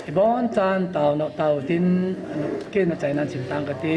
Ibon chan tao no tao tin ke na chai nan sim tang ka ti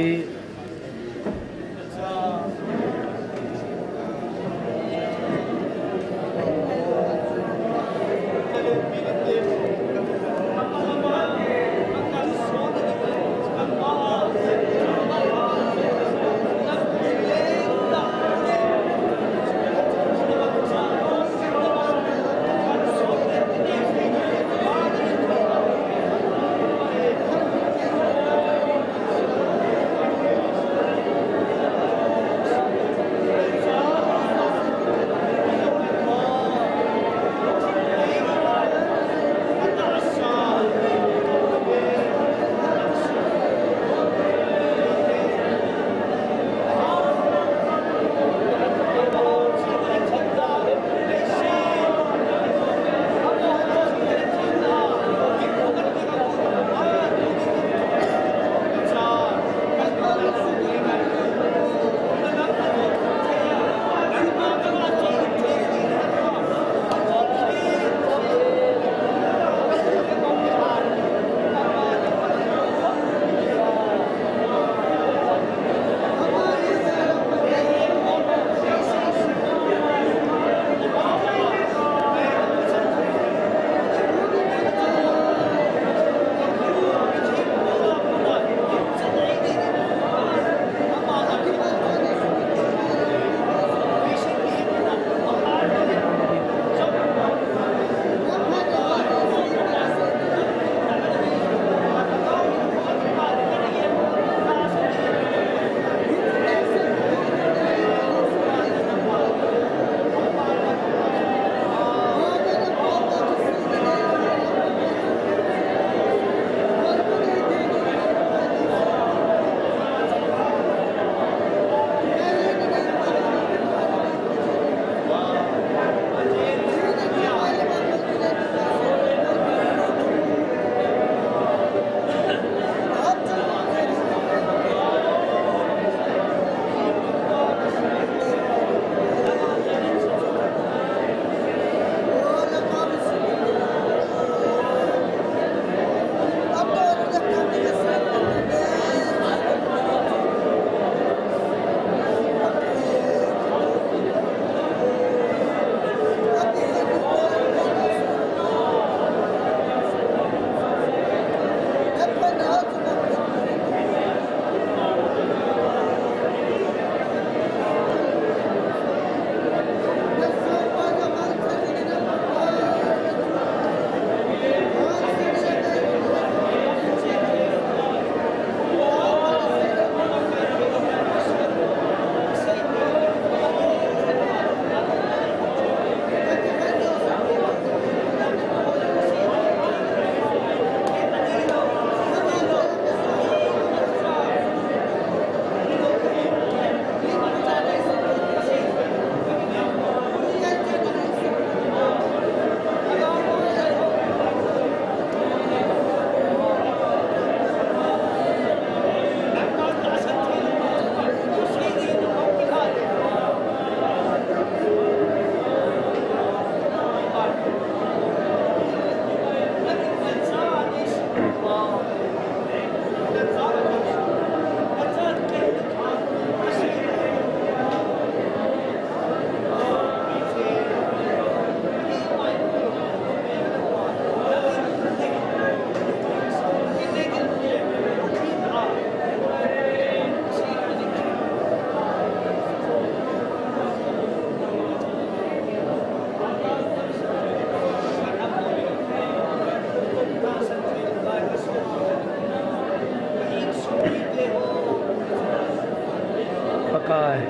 pakai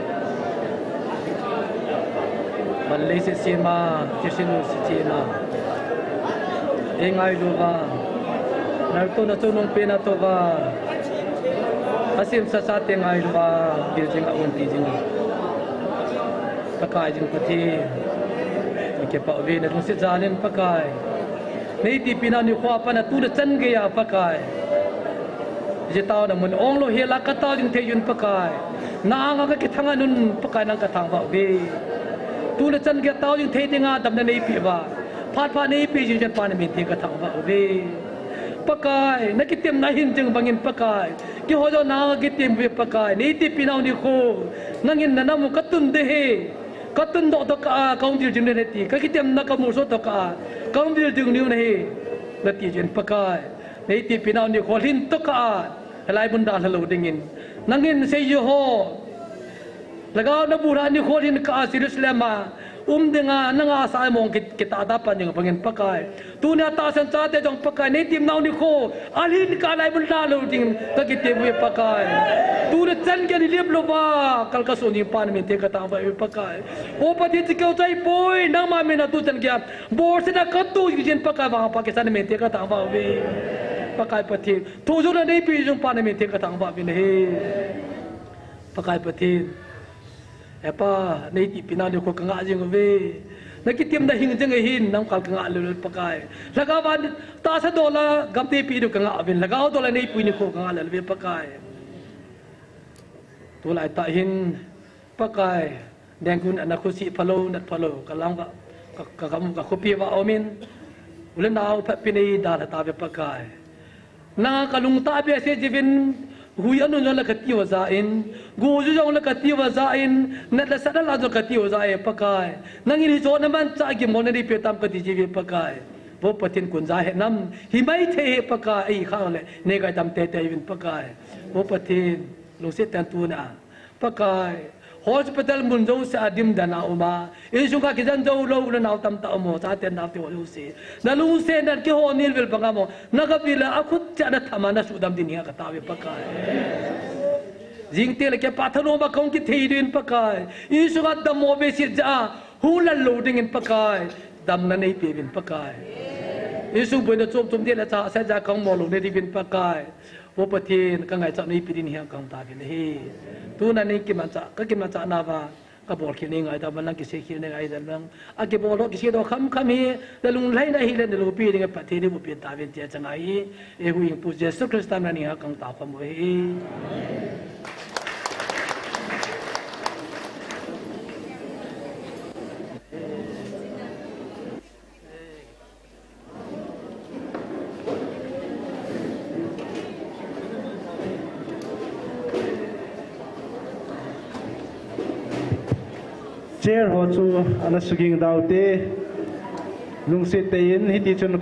Malay sisima tisinu sisima engai luga narto na tunong pina to ga asim sa sate ngai luga biljing a unti jing pakai jing pati ke pa vi na tung si janin pakai nei ti pina ni khwa pa na tu da chan ge ya pakai je taw na mun ong lo he la ka taw jing the yun pakai na nga ka ki thanga nun pakai nang ka thang ba be tu da chan ge taw jing the de nga dam na nei pi ba phat pha nei pi jing jan pa na mi the ka thang ba be pakai na ki tem na hin jing bangin pakai ki ho jo na ki tem be pakai nei ti pina ni kho nangin na namu katun de he katun do to ka kaung dil jing ne ti ka ki tem na ka mu so to ka kaung dil jing ni ne he na ti jen pakai nei ti pina ni kho hin to ka lai bun da halo dingin nangin se yo ho lagaw na bura ni kho hin ka Jerusalem denga nanga sa mong kita da pan yang bangin pakai tu na ta san cha te jong pakai nei tim nau ni kho alhin ka lai bun da lo ding ka ki te bu pakai tu na chan ke ni lep lo ba kal ka so ni pan min te ka ta ba pakai o pa ti ke chai poi nang ma me na tu chan kya bor se na ka tu jin pakai ba Pakistan me te ka ta ba we pakai pati tu jo na nei pi jong pan me te ka ta ba bi ne pakai pati apa nei ti pina ni ko kanga jing ve na ki tim da hing jing hin nam kal kanga lu pakai laga ban ta sa dola gam te pi du kanga bin laga dola nei pi ni ko kanga lu ve pakai tu lai ta hin pakai deng kun ana khu si phalo nat phalo kalang ba ka kam ka khopi wa omin ulen naw pha pi nei da ta ve pakai na kalung ta be se jivin hui anu la kati wa zain gu ju jong la kati wa zain na la sa la jo kati wa zae pakai nangin hi jo na man cha gi mon ni pe tam ka ti ji pakai bo patin kun za he nam hi mai the he pakai ai khang le ne ga tam te te win pakai bo patin lo se tan tu na pakai hospital mun jo sa adim dana uma e ju ka ki jan jo lo na naw tam ta mo sa ten na te wo se na lu se na ki ho nil vel panga mo na ka pila akut cha na thama na su dam din ya ka ta we pakai jing te le ke pathano ba kong ki thei din pakai i su ga dam mo be si ja hu la loading in pakai dam na nei pe bin pakai i su bo na chom chom de la cha sa ja kong mo lo ne di bin pakai wo patin ka ngai cha nei pi din hi kang ta bin hi tu na nei ki man cha ka ki man cha na ba ka bol ki nei ngai da man ki se ki nei ngai da lang a ki bol ki se do kham kham hi da lung lai na hi le lu pi ding pa thi ni bu pi ta bin che cha ngai e hu ing pu Jesus Christ na ni ha kang ta kham mo hi chair ho chu ana suging daute lungsi tein hiti chun